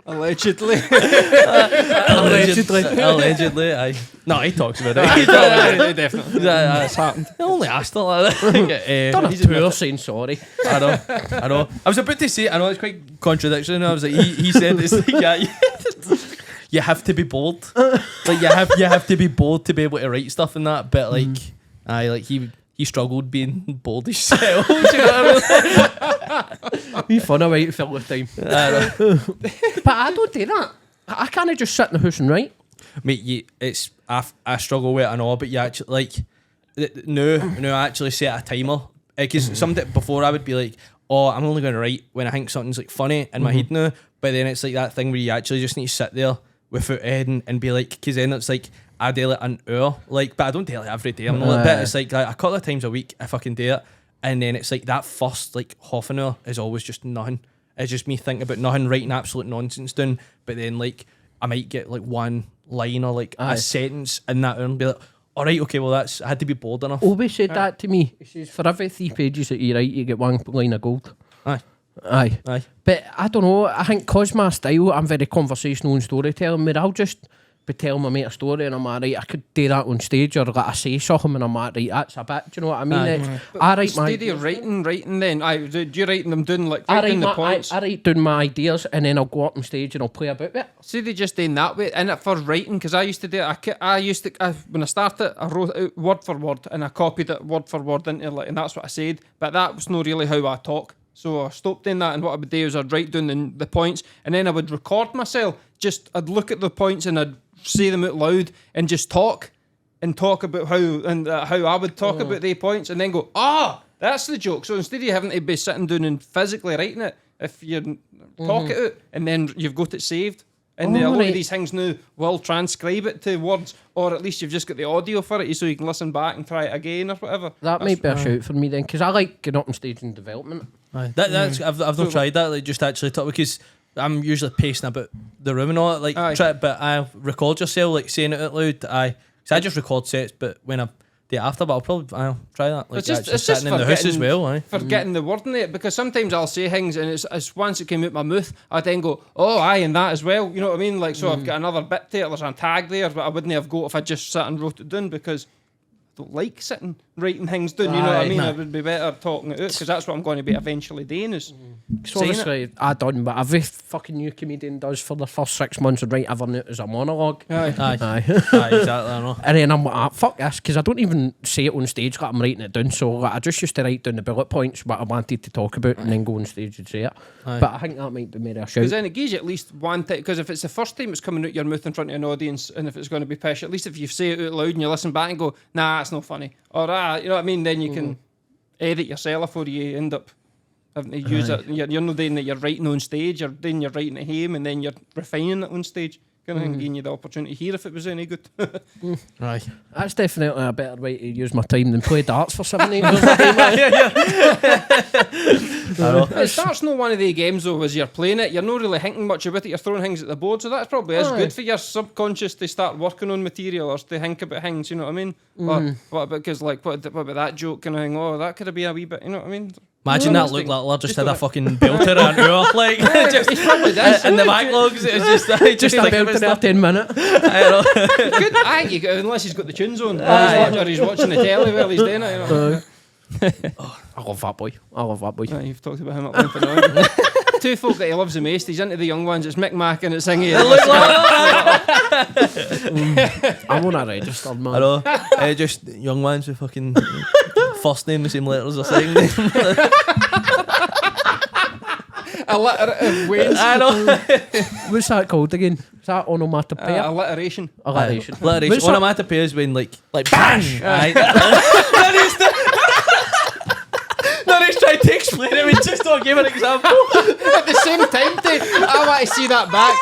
Allegedly.
Allegedly, aye. No, he talks about it.
Definitely.
That's happened. I only asked it like that.
Done a tour saying sorry.
I know. I was about to say, I know it's quite contradiction. I was like, he said it's like, you have to be bold. Like, you have to be bold to be able to write stuff and that. But like, he struggled being bold himself. Do you know what I mean?
Be fun away to fill the time. But I don't do that. I can't just sit in the house and write.
Mate, I struggle with it, I know, but you actually, like, no, I actually set a timer. Because something before I would be like, oh, I'm only going to write when I think something's like funny in my head now. But then it's like that thing where you actually just need to sit there without editing and be like, because then it's like, I do it an hour, like, but I don't do it every day. I'm not a bit. It's like a couple of times a week if I can do it, and then it's like that first like half an hour is always just nothing. It's just me thinking about nothing, writing absolute nonsense down. But then like I might get like one line or like a sentence in that hour and be like, all right, okay, well I had to be bold enough.
Obi said that to me. He says for every 3 pages that you write, you get 1 line of gold. Aye. But I don't know. I think because my style, I'm very conversational and storytelling. Where I'll just be telling my mate a story and I'm like, right, I could do that on stage, or like I say something and I'm like, right, that's a bit. Do you know what I mean? I write my...
Instead of writing then, do you write them down, like, writing the points?
I write down my ideas and then I'll go up on stage and I'll play about it.
See, they just doing that way, and for writing, because I used to do it, when I started, I wrote it word for word and I copied it word for word into, like, and that's what I said, but that was not really how I talk. So I stopped doing that, and what I would do is I'd write down the points, and then I would record myself. I'd look at the points and I'd say them out loud and just talk about how I would talk about the points, and then go, that's the joke. So instead of having to be sitting down and physically writing it, if you talk it out and then you've got it saved, and a lot of these things now will transcribe it to words, or at least you've just got the audio for it so you can listen back and try it again or whatever.
That might be a shout for me then, because I like getting up on stage and development.
That's I've not tried that, like, just actually talk, because I'm usually pacing about the room and all that, like, but I record yourself, like, saying it out loud. Because I just record sets, but when I do it after, but I'll try that. Like, it's just sitting in the house as well. For
getting the word in it, because sometimes I'll say things and it's once it came out my mouth, I then go, and that as well. You know what I mean? Like, so I've got another bit to it, there's a tag there, but I wouldn't have got if I just sat and wrote it down, because I don't like sitting writing things down. You know what I mean? It would be better talking it out, because that's what I'm going to be eventually doing, is
So obviously, I done what every fucking new comedian does for the first 6 months and write everything out as a monologue.
Aye.
Aye, exactly. I know.
And then I'm like, fuck this, because I don't even say it on stage, like I'm writing it down. So like, I just used to write down the bullet points, what I wanted to talk about, and then go on stage and say it.
Aye.
But I think that might be made a
Because
shout.
then it gives you at least one time. Because if it's the first time it's coming out your mouth in front of an audience, and if it's going to be pish, at least if you say it out loud and you listen back and go, nah, it's not funny, or you know what I mean, then you can edit yourself before you end up having to use it. You're not doing that you're writing on stage, you're writing at home, and then you're refining it on stage. Kind of giving you the opportunity to hear if it was any good.
Right.
That's definitely a better way to use my time than play darts for 7 years.
Dart's not one of the games though, as you're playing it, you're not really thinking much about it, you're throwing things at the board, so that's probably is good for your subconscious to start working on material or to think about things, you know what I mean? Or what about, because like, what about that joke kind of thing, that could have been a wee bit, you know what I mean?
Imagine that looked like just had a fucking belter an hour, like, just
He probably does.
in the backlogs, it was just
a
like
belt in 10 minutes.
I know.
Good. I think you go, unless he's got the tunes on, or he's watching the telly while he's doing it, you know?
I love that boy.
You've talked about him at length and on. Two folk that he loves the most, he's into the young ones, it's Mick Mack and it's Singy.
I'm on a registered, man.
I know. Just young ones with fucking first name, the same letters as second name.
Alliterative Wayne's.
I know.
What's that called again? Is that onomatopoeia?
Alliteration.
Alliteration.
Alliteration. Onomatopoeia is when like bang. Aye. No, he's trying to explain it. We just don't give an example.
At the same time, Dave, I want to see that back.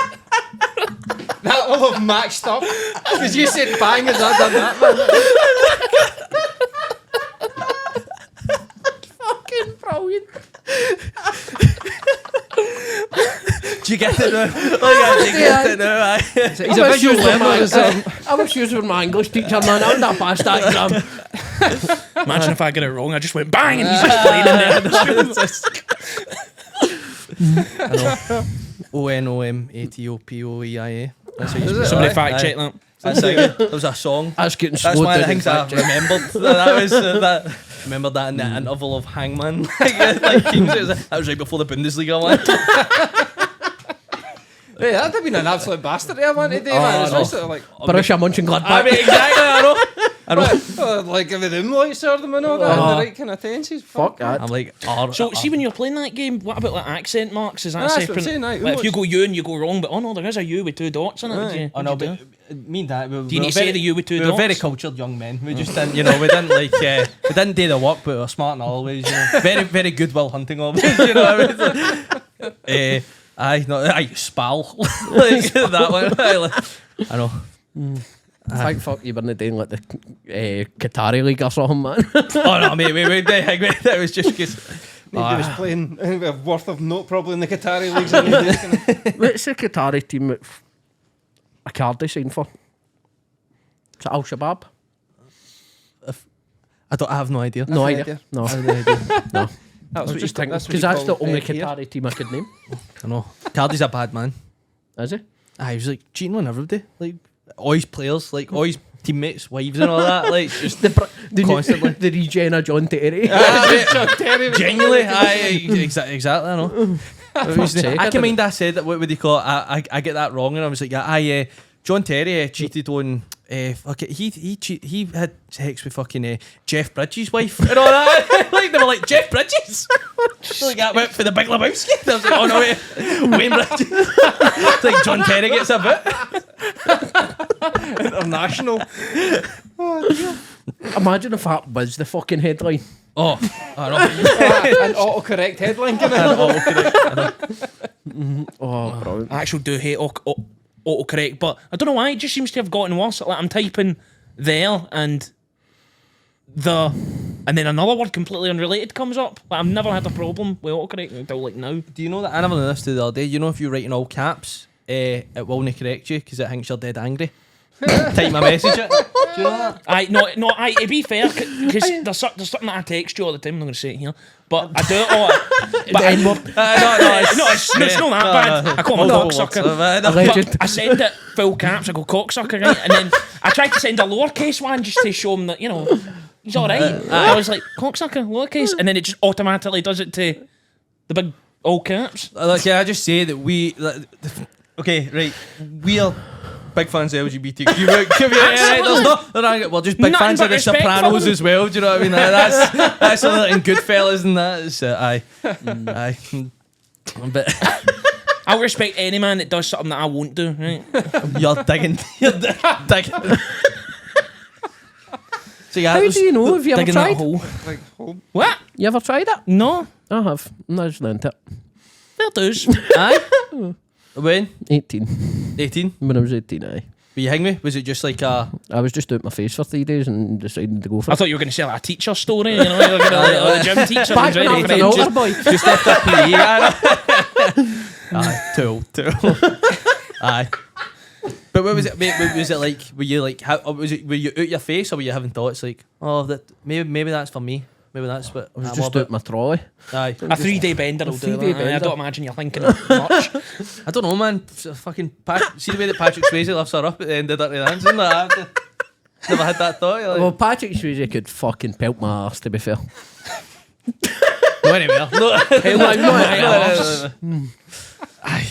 That will have matched up. Because you said bang as I done that, man.
Fucking brilliant.
Do you get it now? Do you get it now? Aye.
He's a visual learner.
I was used with my English teacher, man. I'm not past that exam.
Imagine if I get it wrong, I just went bang and he's just playing in there.
I know. ONOMATOPOEIA. That's how you spell it.
Somebody
Aye.
fact check that.
That's it. That was a song.
That's getting
That's
slowed
one of the
down.
things I remembered. That was that. Remember that in the interval of Hangman. Like, that was right before the Bundesliga one.
Hey, that'd have been an absolute bastard I want to do, man. It's just like,
Borussia Mönchengladbach.
I mean, exactly. I know.
like if the lights are them and all that, in the right kind of tenses.
Fuck that.
I'm like,
So, see when you're playing that game, what about like accent marks? Is that
That's what
separate?
I'm saying, aye.
Like, if you go you and you go wrong, but no, there is a you with 2 dots in it. Would you,
oh no,
would you
but
do?
me and that.
Do you need to say the you with 2
We
dots?
were very cultured young men. We just didn't, we didn't like, we didn't do the work, but we were smart and always, very, very good while hunting always, you know what I mean? Spal. Like, that one. I know.
Thank fuck you weren't doing like the Qatari League or something, man.
Oh no, mate, that was just because.
He was playing worth of note probably in the Qatari leagues.
What's the Qatari team that Icardi signed for? Is it Al Shabaab?
I have no idea.
No idea. No. No.
That's what you think.
Because that's the only Qatari team I could name.
I know. Cardi's a bad man.
Is he?
He was like cheating on everybody. Like, all his players, like, all his teammates, wives and all that. Like, just constantly.
The regen of John Terry.
Genuinely, exactly, I know. I can mind I said that, what would you call it? I get that wrong, and I was like, John Terry cheated on. He had sex with fucking Jeff Bridges' wife and all that. Like, they were like, Jeff Bridges? Like, that went for the Big Lebowski. I was like, oh no, Wayne Bridges. It's like John Terry gets a bit.
International.
Imagine if that was the fucking headline.
Oh, I know.
An autocorrect headline.
Oh, bro.
I actually do hate autocorrect, but I don't know why, it just seems to have gotten worse. Like, I'm typing there and then another word completely unrelated comes up. Like, I've never had a problem with autocorrect until like now.
Do you know that? I never noticed the other day. You know, if you write in all caps, it will not correct you because it thinks you're dead angry. Type my message it. Do you know that?
To be fair, because there's something that I text you all the time. I'm not going to say it here, but I do it all. But it's not that bad. I call him a cocksucker. But I send it full caps. I go cocksucker, right? And then I tried to send a lowercase one just to show him that, he's all right. I was like, cocksucker, lowercase, and then it just automatically does it to the big All caps.
Can I just say that we... Okay, right. We are big fans of LGBTQ. We're just big
Nothing
fans of
but
The
respect for
Sopranos
them.
as well. Do you know what I mean? That's something in Goodfellas and that. It's, aye. But
I'll respect any man that does something that I won't do. Right?
you're digging. So yeah,
How do you know? Have you ever
Digging that
tried?
hole.
Like, home.
What?
You ever tried it?
No.
I have. No, I just learned it.
Fair dues.
aye. When?
18.
18?
When I was 18, aye.
Were you hang me? Was it just like a...
I was just out my face for 3 days and decided to go for
I
it.
thought you were going to say like a teacher story, you know, you're gonna, the gym teacher.
Back when I was an older boy.
Just after PE. Aye, too old. Aye. But what was it? Was it like? Were you like? How was it? Were you out your face, or were you having thoughts like, oh, that maybe that's for me. Maybe that's what
I was
I'm
just
all
out my trolley.
Aye.
A 3-day bender will do
3-day
that. I
bender.
don't imagine you're thinking of much.
I don't know, man. Fucking see the way that Patrick Swayze lifts her up at the end of Dirty Dancing. Like, never had that thought. Like,
Well, Patrick Swayze could fucking pelt my arse, to be fair.
no, anywhere. No.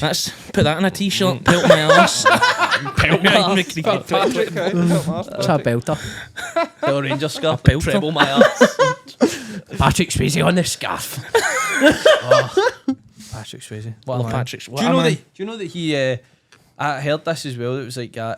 Let's put that in a t-shirt. Pelt my ass. Pelt my ass.
It's a belter.
Little Ranger scarf.
Belter.
Treble my ass.
Patrick Swayze on the scarf.
Patrick Swayze. What a
Love
man.
Patrick's.
Do you know that he? I heard this as well. It was like I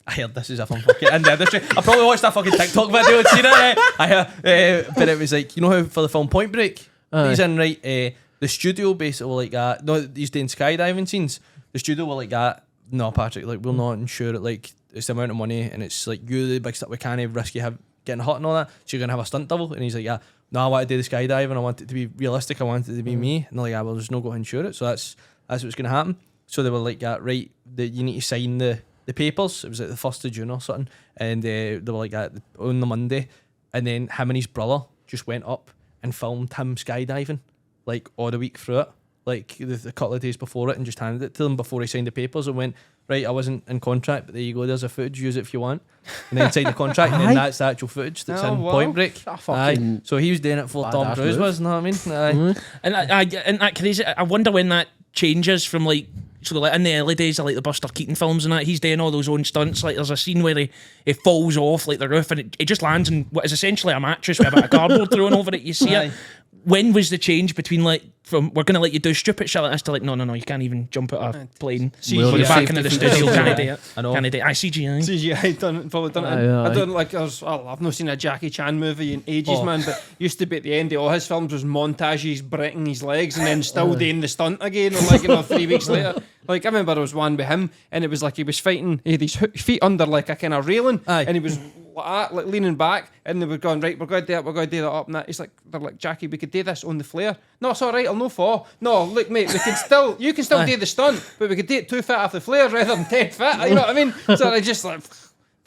heard this as if I'm fucking in the industry. I probably watched that fucking TikTok video and seen it. But it was like, you know how for the film Point Break,
Aye.
he's in right. The studio basically like that. No, he's doing skydiving scenes. The studio were like that. No, Patrick, like we'll not insure it. Like it's the amount of money, and it's like you're the big stuff. We can't risk you getting hurt and all that. So you're gonna have a stunt double. And he's like, yeah, no, I want to do the skydiving. I want it to be realistic. I want it to be me. And they're like, yeah, well, there's no going to insure it. So that's what's gonna happen. So they were like, right, you need to sign the papers. It was like the 1st of June or something. And they were like, on the Monday. And then him and his brother just went up and filmed him skydiving, like all the week through it, like the couple of days before it, and just handed it to them before he signed the papers and went, right, I wasn't in contract, but there you go, there's a footage, use it if you want. And then signed the contract, and then that's the actual footage that's
Oh,
in
wow.
Point Break.
fucking
So he was doing it for Tom
badass
Cruise,
move.
was, you know what I mean? Aye.
And that crazy. I wonder when that changes from like. So like in the early days of like the Buster Keaton films and that, he's doing all those own stunts. Like there's a scene where he falls off like the roof and it just lands in what is essentially a mattress with a bit of cardboard thrown over it. You see
Aye.
it. When was the change between like from we're gonna let you do stupid shit like this to like no you can't even jump out a plane.
CGI.
When you're back into the studio, can't do it.
I know.
Can't do it. CGI.
CGI probably done it.
Aye,
I
aye.
don't like. I've not seen a Jackie Chan movie in ages,
Oh.
man. But used to be at the end of all his films was montages breaking his legs and then still doing the stunt again. Or like 3 weeks later. Like I remember there was one with him, and it was like he was fighting. He had his feet under like a kind of railing,
Aye.
and he was like leaning back, and they were going, right, we're going to do it, we're going to do that up, and that. He's like, they're like, Jackie, we could do this on the flare. No, it's all right, I'll no fall. No, look, mate, we can still, you can still do the stunt, but we could do it 2 foot off the flare rather than 10 foot. You know what I mean? So I just like,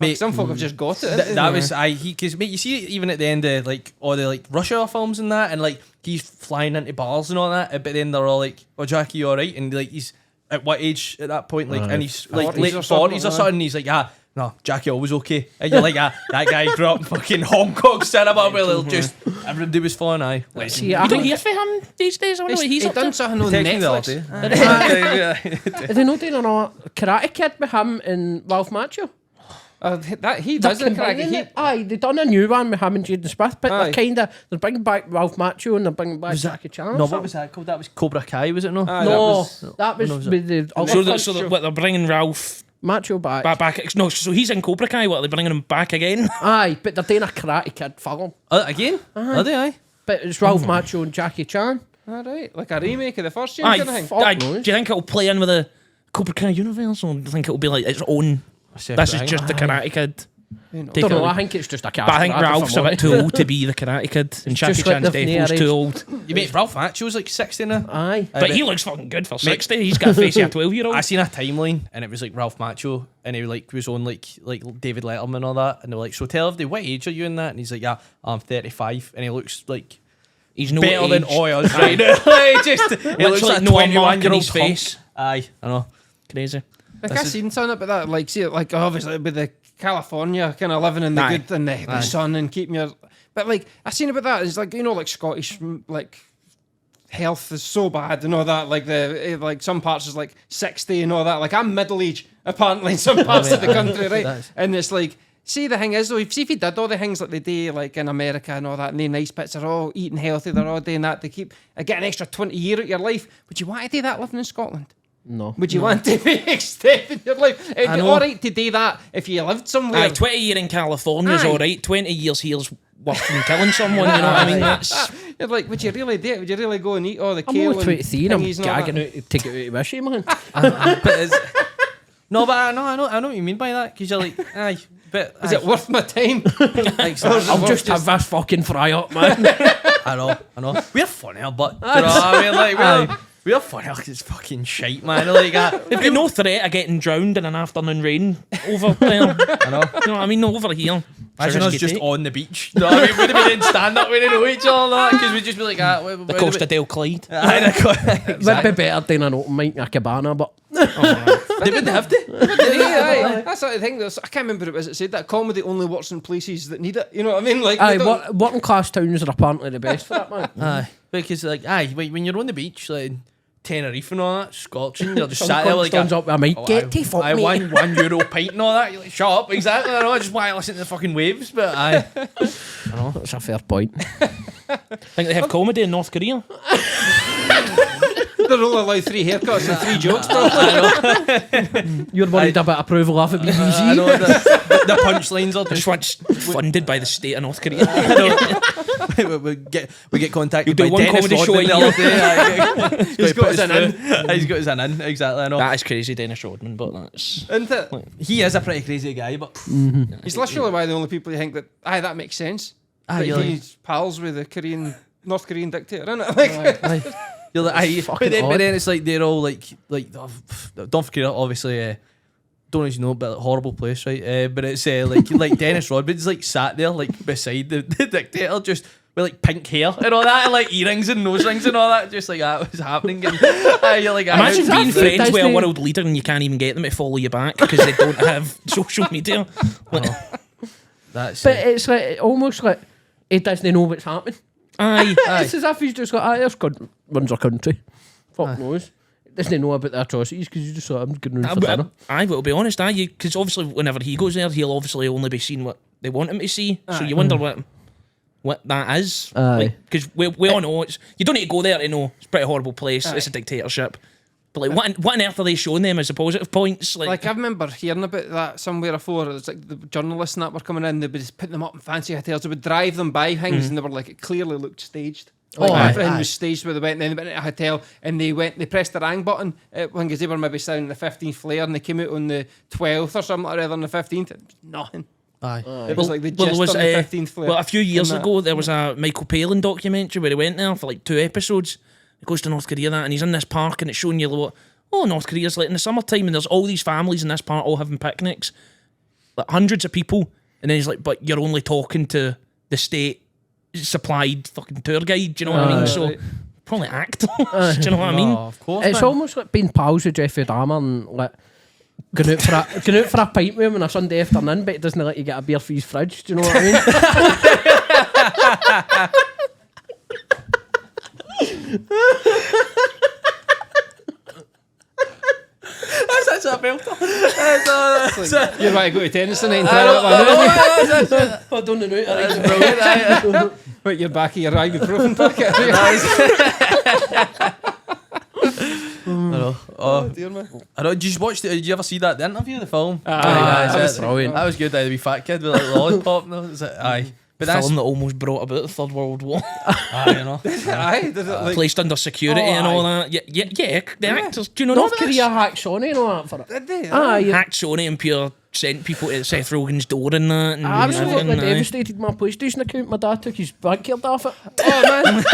Mate,
some folk have just got it.
That was because mate, you see it even at the end of like all the like rush hour films and that, and like he's flying into bars and all that, but then they're all like, "Oh, Jackie, you all right?" And like he's at what age at that point? Like, and he's like
40s
late
or
40s
something,
or something. And he's like, no, Jackie always okay. And you're like, that guy grew up in fucking Hong Kong cinema where they'll just everybody was flying. Aye,
See,
You
I
don't
think
hear from him these days. I wonder what he's
he
up
done
to.
something on
Texted me the other
Netflix.
day.
Are they not doing a Karate Kid with him and Ralph Macchio?
That he does it, Craig.
Aye, they done a new one with him and Jaden Smith, but
Aye.
they're bringing back Ralph Macchio and they're bringing back Jackie Chan. or
No, what
something.
was that called? That was Cobra Kai, was it? No,
Aye,
No, that
no,
was with the
What they're bringing Ralph
Macchio back.
back. No, so he's in Cobra Kai. What are they bringing him back again?
Aye, but they're doing a Karate Kid film.
again? Are they? Aye.
But it's Ralph Macchio and Jackie Chan.
All right, like a remake of the first year
Aye,
kind of thing.
fuck
aye,
knows.
do you think it'll play in with the Cobra Kai universe, or do you think it'll be like its own? This is just the Karate Kid. Take
Don't know,
it.
I think it's just a cast.
But I think Ralph's a bit too old to be the Karate Kid, and Jackie
just like
Chan's
the
definitely
near
too
age.
old.
You mate, Ralph Macchio's like 60 now.
Aye.
But he looks fucking good for 60. He's got a face of a 12-year-old.
I seen a timeline and it was like Ralph Macchio and he like was on like David Letterman and all that, and they were like, so tell everybody, what age are you in that? And he's like, yeah, I'm 35, and he looks like
He's no
better than
age.
all us right now. Like, just he looks
Literally
like
no
21
mark in
year
his
old punk.
face.
Aye, I know.
Crazy.
Like I seen something about that, like see it, like obviously with the California kind of living in the
Aye.
good and the sun and keeping your, but like I seen about that. It's like like Scottish like health is so bad and all that. Like some parts is like 60 and all that. Like I'm middle age apparently in some parts of the country, right? And it's like, see the thing is though, if you did all the things like they do like in America and all that, and the nice bits are all eating healthy, they're all doing that, they keep get an extra 20 years out of your life. Would you want to do that living in Scotland?
No.
Would you want to be extending your life? It'd be alright to do that if you lived somewhere.
20 years in California is alright. 20 years here's worse than killing someone, you know what I mean? That's...
You're like, would you really do it? Would you really go and eat all the
I'm
kale
only 23 and I'm
thingies and all
gagging
that?
out to take it out of wishy, man.
No, but I know what you mean by that, because you're like, aye, but
Is it worth my time?
I'll just have this fucking fry up, man.
I know. We're funny, but do you know what I mean? Like, we're funny, like it's fucking shite, man. Like,
They've got no threat of getting drowned in an afternoon rain over there.
I know.
You know what I mean? Over here.
Imagine us just on the beach. You know what I mean? We'd have been in stand-up, we didn't know each other, because we'd just be like,
The coast of Del Clyde.
That'd be better than an open mic in a cabana, but...
They wouldn't have to.
That's the thing. I can't remember what it was that said that comedy only works in places that need it. You know what I mean? Like,
Aye, working class towns are apparently the best for that, man.
Aye, because like, when you're on the beach, like Tenerife and all that, scorching, you're just sat there like,
stands up with a mic. Get to fuck
I
me.
won €1 pint and all that. You're like, shut up, exactly. I know, I just want to listen to the fucking waves, but I know.
That's a fair point.
Think they have comedy in North Korea?
they're only allowed 3 haircuts and 3 jokes, probably.
You're worried about approval off of BBC.
I know, the punchlines are
Just
just...
funded by the state of North Korea.
we get contacted
You do
by
one
Dennis
comedy show
Rodman
a
the other day.
He's got his in.
He's got his in, exactly, I know.
That is crazy, Dennis Rodman, but that's...
Isn't it?
He is a pretty crazy guy, but...
He's literally one of the only people you think that, that makes sense. That
you're like-
he's pals with the North Korean dictator, isn't it? Like,
You're like, aye,
Fucking
but
odd.
then it's like they're all like North Korea, obviously. Don't even know, but horrible place, right? But it's like Dennis Rodman's like sat there like beside the dictator, just with like pink hair and all that, and like earrings and nose rings and all that, just like that was happening. And you're like,
Imagine
that
being
food,
friends with a
Disney?
world leader and you can't even get them to follow you back because they don't have social media.
that's
But it's like almost like he doesn't know what's happening.
Aye.
It's as if he's just like, there's God runs our country. Fuck knows. Doesn't know about the atrocities because you just thought I'm going for dinner.
Aye, but to be honest, because obviously whenever he goes there, he'll obviously only be seeing what they want him to see. So you wonder what that is.
Aye.
Because we all know you don't need to go there to know it's a pretty horrible place. It's a dictatorship. But like, what on earth are they showing them as the positive points?
Like I remember hearing about that somewhere before. It was like the journalists and that were coming in. They would just put them up in fancy hotels. They would drive them by things, and they were like, it clearly looked staged. Like everything was staged where they went. And then they went to a hotel and they pressed the rang button. Because they were maybe sitting on the 15th flare and they came out on the 12th or something rather than the 15th. Nothing.
aye.
It was like the
Well,
gist
there was
on the 15th flare.
well, a few years
And that.
ago, there was a Michael Palin documentary where he went there for like 2 episodes. He goes to North Korea, and he's in this park, and it's showing you what, North Korea's like in the summertime, and there's all these families in this park all having picnics, like hundreds of people, and then he's like, but you're only talking to the state supplied fucking tour guide, do you know what I mean? So
right.
probably actors, do you know what I mean?
Oh, of course,
It's
man.
almost like being pals with Jeffrey Dahmer and like going out for a pint with him on a Sunday afternoon, but it doesn't let you get a beer for his fridge. Do you know what I mean?
That's a belter.
You're about to go to tennis tonight and try that one, aren't you?
I don't know.
Brilliant.
Put your back of your ibuprofen pocket.
Oh,
Dear me.
I know. Did you ever see that the interview, the film?
that was brilliant.
That was good. The wee fat kid with like lollipop. No, it's like, aye, but that's
Film that almost brought about the Third World War.
aye, you know.
Aye, did it like...
Placed under security and all that. Yeah, the actors. Do you know
North
this?
Korea hacked Sony and all that for it.
Did they?
Hacked Sony and pure sent people to Seth Rogen's door and that. And
Absolutely
everything, aye.
devastated my PlayStation account. My dad took his bank card off it.
Oh man.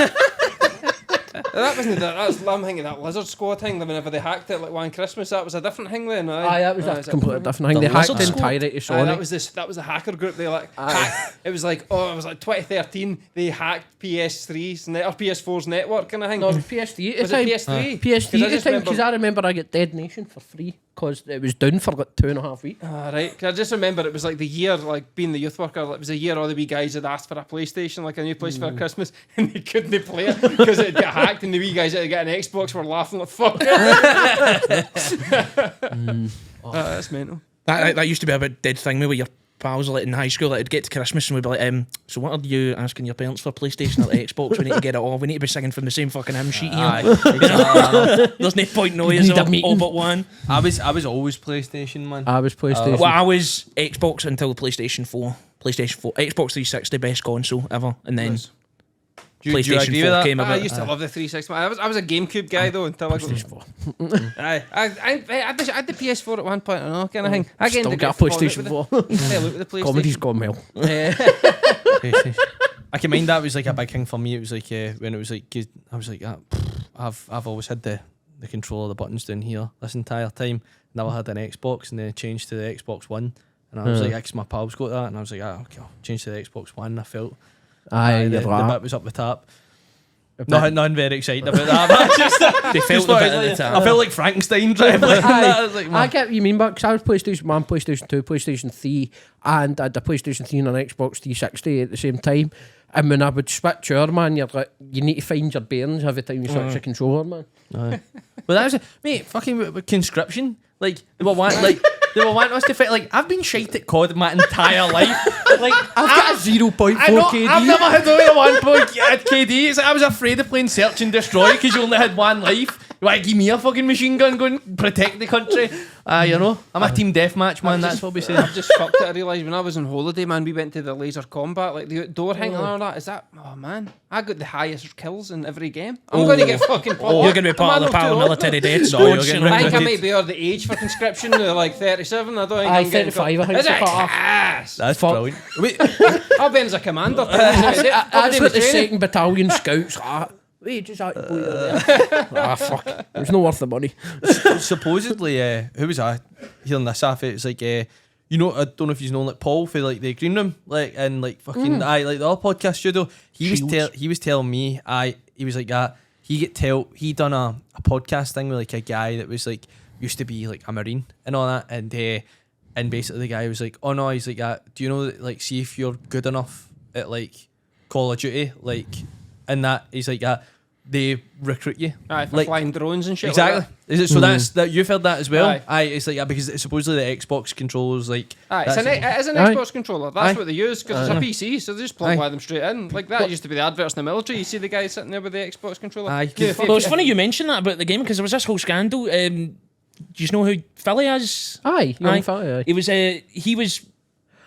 That wasn't I'm thinking that Lizard Squad thing. Whenever they hacked it like one Christmas, that was a different thing then.
Aye, that was
Aye,
a
is it
completely different thing.
The
They hacked
Lizard
the
Squad?
entirety of
Aye,
Sony.
that was the hacker group. They like hacked, it was like 2013. They hacked PS3's or PS4's network kind of thing.
No, it was PS3 at
Was
the
it
time.
PS3?
PS3 at the time,
remember-
because I remember I got Dead Nation for free. because it was down for like 2.5 weeks.
Right. 'Cause I just remember it was like the year, like being the youth worker, it was a year all the wee guys had asked for a PlayStation, like a new place for Christmas, and they couldn't play it because it got hacked, and the wee guys that had got an Xbox were laughing like fuck. That's mental.
That used to be a bit dead thing with your pals like in high school. Like, it'd get to Christmas and we'd be like, so what are you asking your parents for, PlayStation or Xbox? We need to get it all. We need to be singing from the same fucking hymn sheet here. There's no point noise all but one.
I was always PlayStation, man.
I was PlayStation.
Well, I was Xbox until PlayStation 4. Xbox 360, best console ever, and then PlayStation 4 came about.
I used to love the 360. I was a GameCube guy though until I got I had the PS4 at one point, I know, kind of thing. I
Still got a PlayStation 4.
Look at the PlayStation.
Comedy's gone well.
I can mind that was like a big thing for me. It was like when it was like I was like, I've always had the control of the buttons down here this entire time. Now I had an Xbox and then changed to the Xbox One, and I was like, because my pals got that, and I was like, okay, I'll change to the Xbox One. I felt the bit was up the top. Nothing very exciting about that. But
They felt the bit at the top.
I felt like Frankenstein driving like that. I was like,
I get what you mean, but because I was PlayStation 1, PlayStation 2, PlayStation 3, and I had the PlayStation 3 and an Xbox 360 at the same time. And when I would switch over, man, you're like, you need to find your bearings every time you switch the controller, man.
Well, that was mate, fucking with conscription. Like they were wanting us to fight. Like I've been shite at COD my entire life. Like
I've got a 0.4 KD.
I've never had only a 1 KD. It's like I was afraid of playing Search and Destroy because you only had one life. You want to give me a fucking machine gun, go and protect the country? You know, I'm a team deathmatch, man. That's what we say.
I've just fucked it. I realised when I was on holiday, man, we went to the laser combat, like the outdoor thing and all that. Is that? Oh man, I got the highest kills in every game. I'm going to get fucking.
You're going to be part of the paramilitary death
No, you're
squad.
getting
I think I might be over the age for conscription, like 37. I don't think I'm getting
35, I think.
Is it?
so far.
Yes.
That's brilliant. Wait,
I'll be in as a commander.
That's what the 2nd Battalion Scouts are. Wait, just out. Fuck. It was not worth the money.
supposedly, who was I hearing this off? It's like, you know, I don't know if you know like Paul for like the green room, like and like fucking like the other podcast studio. He was telling me, he was like he done a podcast thing with like a guy that was like used to be like a Marine and all that, and basically the guy was like, oh no, he's like, do you know that, like, see if you're good enough at like Call of Duty, like, and that he's like, they recruit you,
For
like
flying drones and shit.
exactly.
Like
Is it so? That's that you've heard that as well.
Aye.
It's like because it's supposedly the Xbox controllers, like
that. It is an Xbox controller. That's what they use because it's a PC, so they just plug them straight in. Like that used to be the adverts in the military. You see the guy sitting there with the Xbox controller.
Well, it's funny you mentioned that about the game because there was this whole scandal. Do you know who Philly is?
Young fella.
He was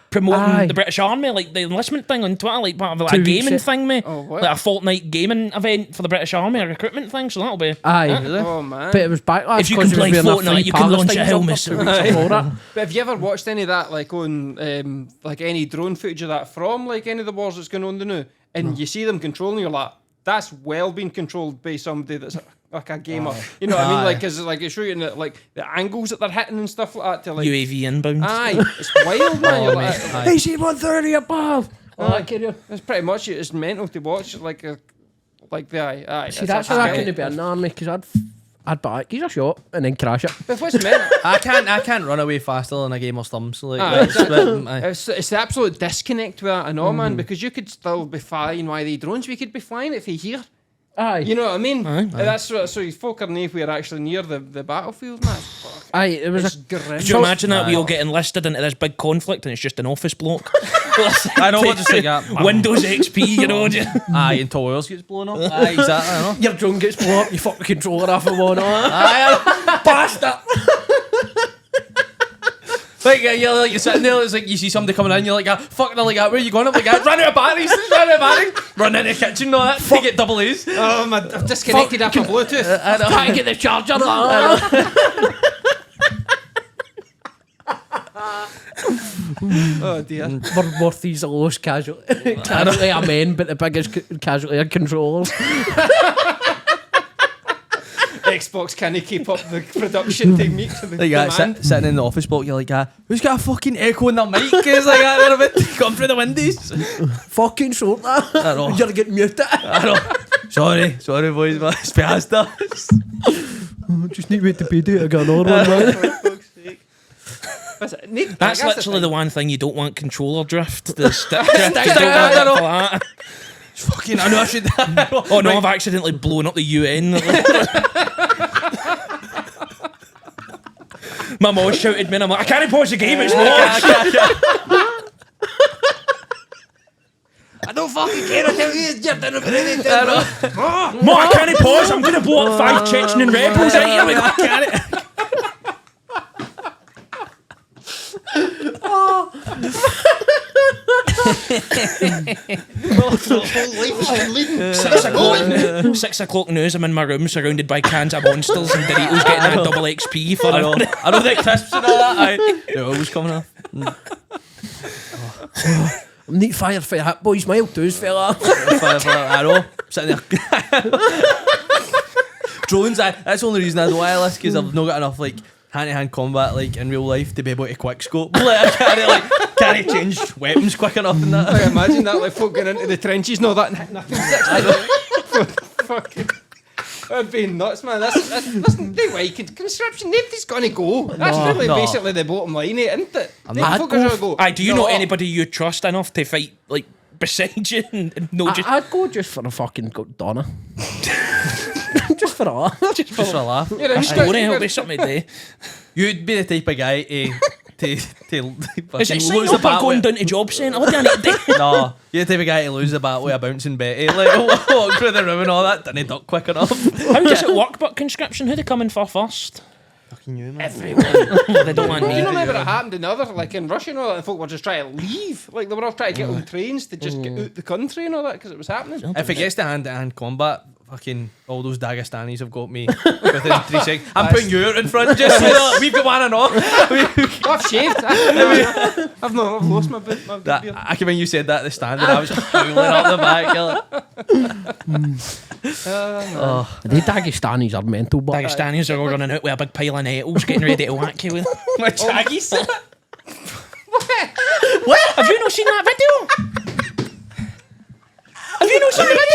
promoting the British Army, like the enlistment thing on Twitter, like part of like a gaming thing, mate.
Oh, what?
Like a fortnight gaming event for the British Army, a recruitment thing. So that'll be.
Oh man.
But it was backlash.
If you can play Fortnite, you can launch a helmet.
But have you ever watched any of that, like on like any drone footage of that from like any of the wars that's going on now, and you see them controlling, you're like, that's well being controlled by somebody that's like a gamer. You know what I mean? Like, cause like it's showing the, like the angles that they're hitting and stuff like that to like
UAV inbound.
It's wild, man. You're like,
AC 130 above.
it's pretty much it's mental to watch. Like the
See, that's how I couldn't be in the army because I'd back. He's a shot and then crash it.
But what's mental?
I can't run away faster than a game of Slums. Like
It's the absolute disconnect with that and all, man, because you could still be flying one of the drones. We could be flying it from here. You know what I mean? That's what, so you folk are near if we're actually near the battlefield, man.
It was
grim.
Could you imagine that we all get enlisted into this big conflict and it's just an office block?
I know what to say.
Windows XP, you know.
And towers gets blown up. Exactly. I know.
your drone gets blown up, you fuck the controller off and one on.
Bastard. Like you're sitting there, it's like you see somebody coming in, you're like, fuck, they're like, where are you going? I'm like, run out of batteries, run into the kitchen, all that, to get double A's.
I've disconnected after Bluetooth.
I can't get the charger.
Oh dear.
Worthy's the lowest casualty of men, but the biggest casualty of controllers.
Xbox can't keep up the production techniques of the demand.
Sitting in the office block, you're like, who's got a fucking echo in their mic? It's like that, they're a bit come through the windows.
Fucking sort that.
I know.
You're getting muted.
I know. Sorry boys, man. It's past us.
Just need to wait to pay to get another one, man.
That's literally the one thing you don't want controller drift. The stick drift. You don't want that for that.
Fucking, I know I should.
Oh no, I've accidentally blown up the UN. My mom shouted me and I'm like, I can't pause the game, it's lost.
I don't fucking care. I tell you, it's just in a minute.
Mom, I can't pause. I'm going to blow up 5 Chechen rebels out here. I can't.
Oh.
6 o'clock news, I'm in my room surrounded by cans of Monsters and Doritos getting that double XP for
I know the crisps and all that. They're always coming off.
Neat fire for that boys, mild twos, fella.
I know. Sitting there. Drones, that's the only reason I do wireless, because I've not got enough like hand-to-hand combat like in real life to be able to quick scope. Like, I can't change weapons quick enough and that.
I imagine that like folk getting into the trenches and all that and nothing. Fucking. That'd be nuts, man. That's no way. Conscription, nobody's gonna go. That's really basically the bottom line, isn't it?
I'd go.
Aye, do you know anybody you trust enough to fight like beside you? And
I'd go just for a fucking Donna. Just for a laugh.
Just for a laugh.
You're
a story, it'll be something to do.
You'd be the type of guy to
Is
fucking
it
lose
signing
the
up or
battle.
going down to job centre? What do I need to do?
No, you're the type of guy to lose the battle with a bouncing Betty. Like, walk through the room and all that, didn't duck quick enough.
How does it work, but conscription? Who they coming for first?
Fucking you, man.
Everyone. They don't want
Do you
me.
know maybe it happened in other, like in Russia and all that, and folk were just trying to leave. Like they were all trying to get on trains to just get out the country and all that because it was happening.
If it gets to hand-to-hand combat, fucking all those Dagestanis have got me within 3 seconds. I'm putting you out in front just so that we've got one and all.
I've shaved. I've lost my beard.
I can when you said that at the stand and I was howling up the back.
The Dagestanis are mental, but
Dagestanis are all running out with a big pile of nettles, getting ready to whack you with.
My chaggies.
What? Have you not seen that video? Have you not seen the video?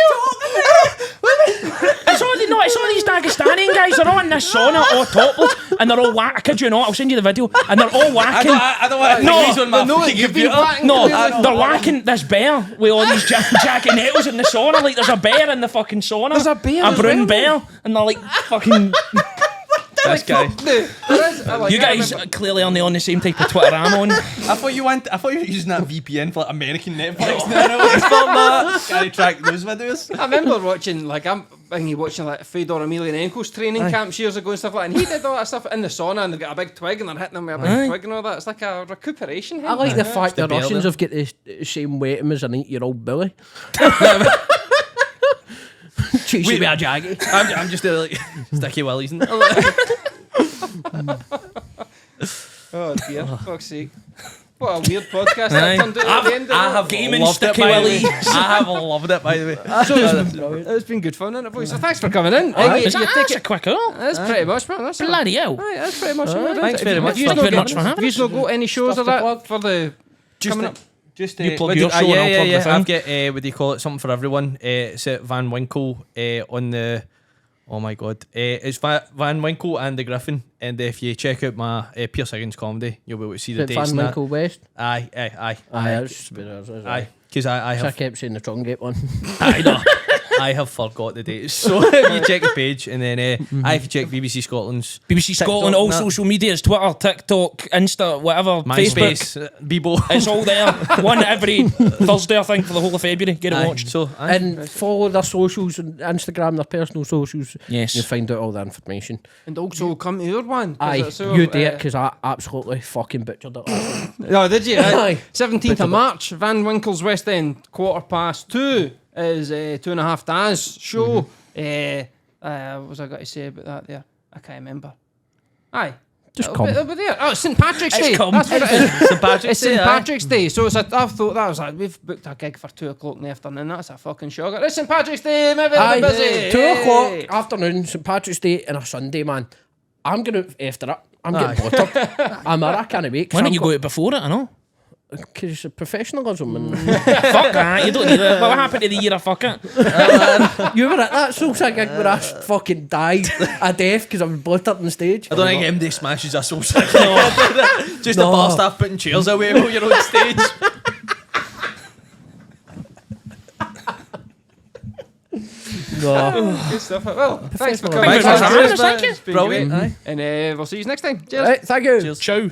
It's all these Dagestani guys. They're all in this sauna, all topless, and they're all whack. I kid you not. I'll send you the video, and they're all whacking.
I don't want to
No,
these on my fucking computer.
No, they're whacking this bear with all these jacket nettles in the sauna. Like there's a bear in the fucking sauna.
There's a bear
a
as
brown
well?
bear, and they're like fucking.
This guy.
You guys clearly aren't on the same type of Twitter I'm on.
I thought you were using that VPN for like American Netflix. Can I track those videos?
I remember watching like Fedor Emelianenko's training camps years ago and stuff like that, and he did all that stuff in the sauna and they've got a big twig and they're hitting them with a big twig and all that. It's like a recuperation.
I like the fact
the
the Russians
bear
have got the same weighting as an 8-year-old Billy. Chase you with a jaggy.
I'm just like Sticky Willies.
Oh dear, fuck's sake. What a weird podcast that turned out at the end of
I
it.
have
Gaming
loved it,
Sticky
by the way.
Willies.
I have loved it, by the way.
It's been good fun, hasn't it, boys? So thanks for coming in.
That's a quick call.
That's pretty much, man. That's
Bloody hell.
Right, that's pretty much it.
Thanks very much.
Thank you very much for having
Have you
us.
not got any shows
Stuff
or
to plug?
that for the coming up?
Just
You plug your show and I'll plug the thing.
I've got what do you call it? Something for everyone. It's at Van Winkle on the. Oh my god! It's Van Winkle and the Griffin, and if you check out my Pierce Higgins comedy, you'll be able to see the
Is it
dates.
Van
and
Winkle West?
that. Aye.
Aye.
Because I
I
have
kept saying the Trongate one.
I have forgot the dates. So if you check the page, and then if you check BBC Scotland's
BBC Scotland, all social medias, Twitter, TikTok, Insta, whatever, Facebook.
MySpace, Bebo.
It's all there. One every Thursday, I think, for the whole of February. Get it watched.
So
And follow their socials and Instagram, their personal socials.
Yes.
You'll find out all the information.
And also come to your one. 'cause
Aye,
it's so,
you do it because I absolutely fucking butchered it.
No, did you?
Aye.
17th of March, Van Winkle's West End, 2:15 is 2.5 Daz show. What was I got to say about that there? I can't remember. Aye.
Just
It'll
come.
be there. Oh, it's St. Patrick's Day.
come.
That's what it is.
St. Patrick's
It's St.
Day, aye.
Patrick's Day. So it's I thought that was like, we've booked a gig for 2 o'clock in the afternoon. That's a fucking shocker. It's St. Patrick's Day. Maybe
Aye,
they're busy.
2 o'clock
Hey.
afternoon, St. Patrick's Day, and a Sunday, man. I'm going to after it. I'm getting buttered. I can't wait. 'cause
Why don't
I'm
you go out before it, I know?
Because professionalism and
Fuck that, you don't need it. What happened to the year of fuck it?
you were at that Soulsa gig where I fucking died a death because I was bluttered on stage.
I don't think MD smashes a soul sick. Just the bar staff putting chairs away while you're on stage.
Good stuff. Well, thanks for coming.
Thanks for having us, thank you.
It's been
Brilliant.
great.
Aye.
And we'll see you next time. Cheers.
Right, thank you.
Cheers.
Ciao.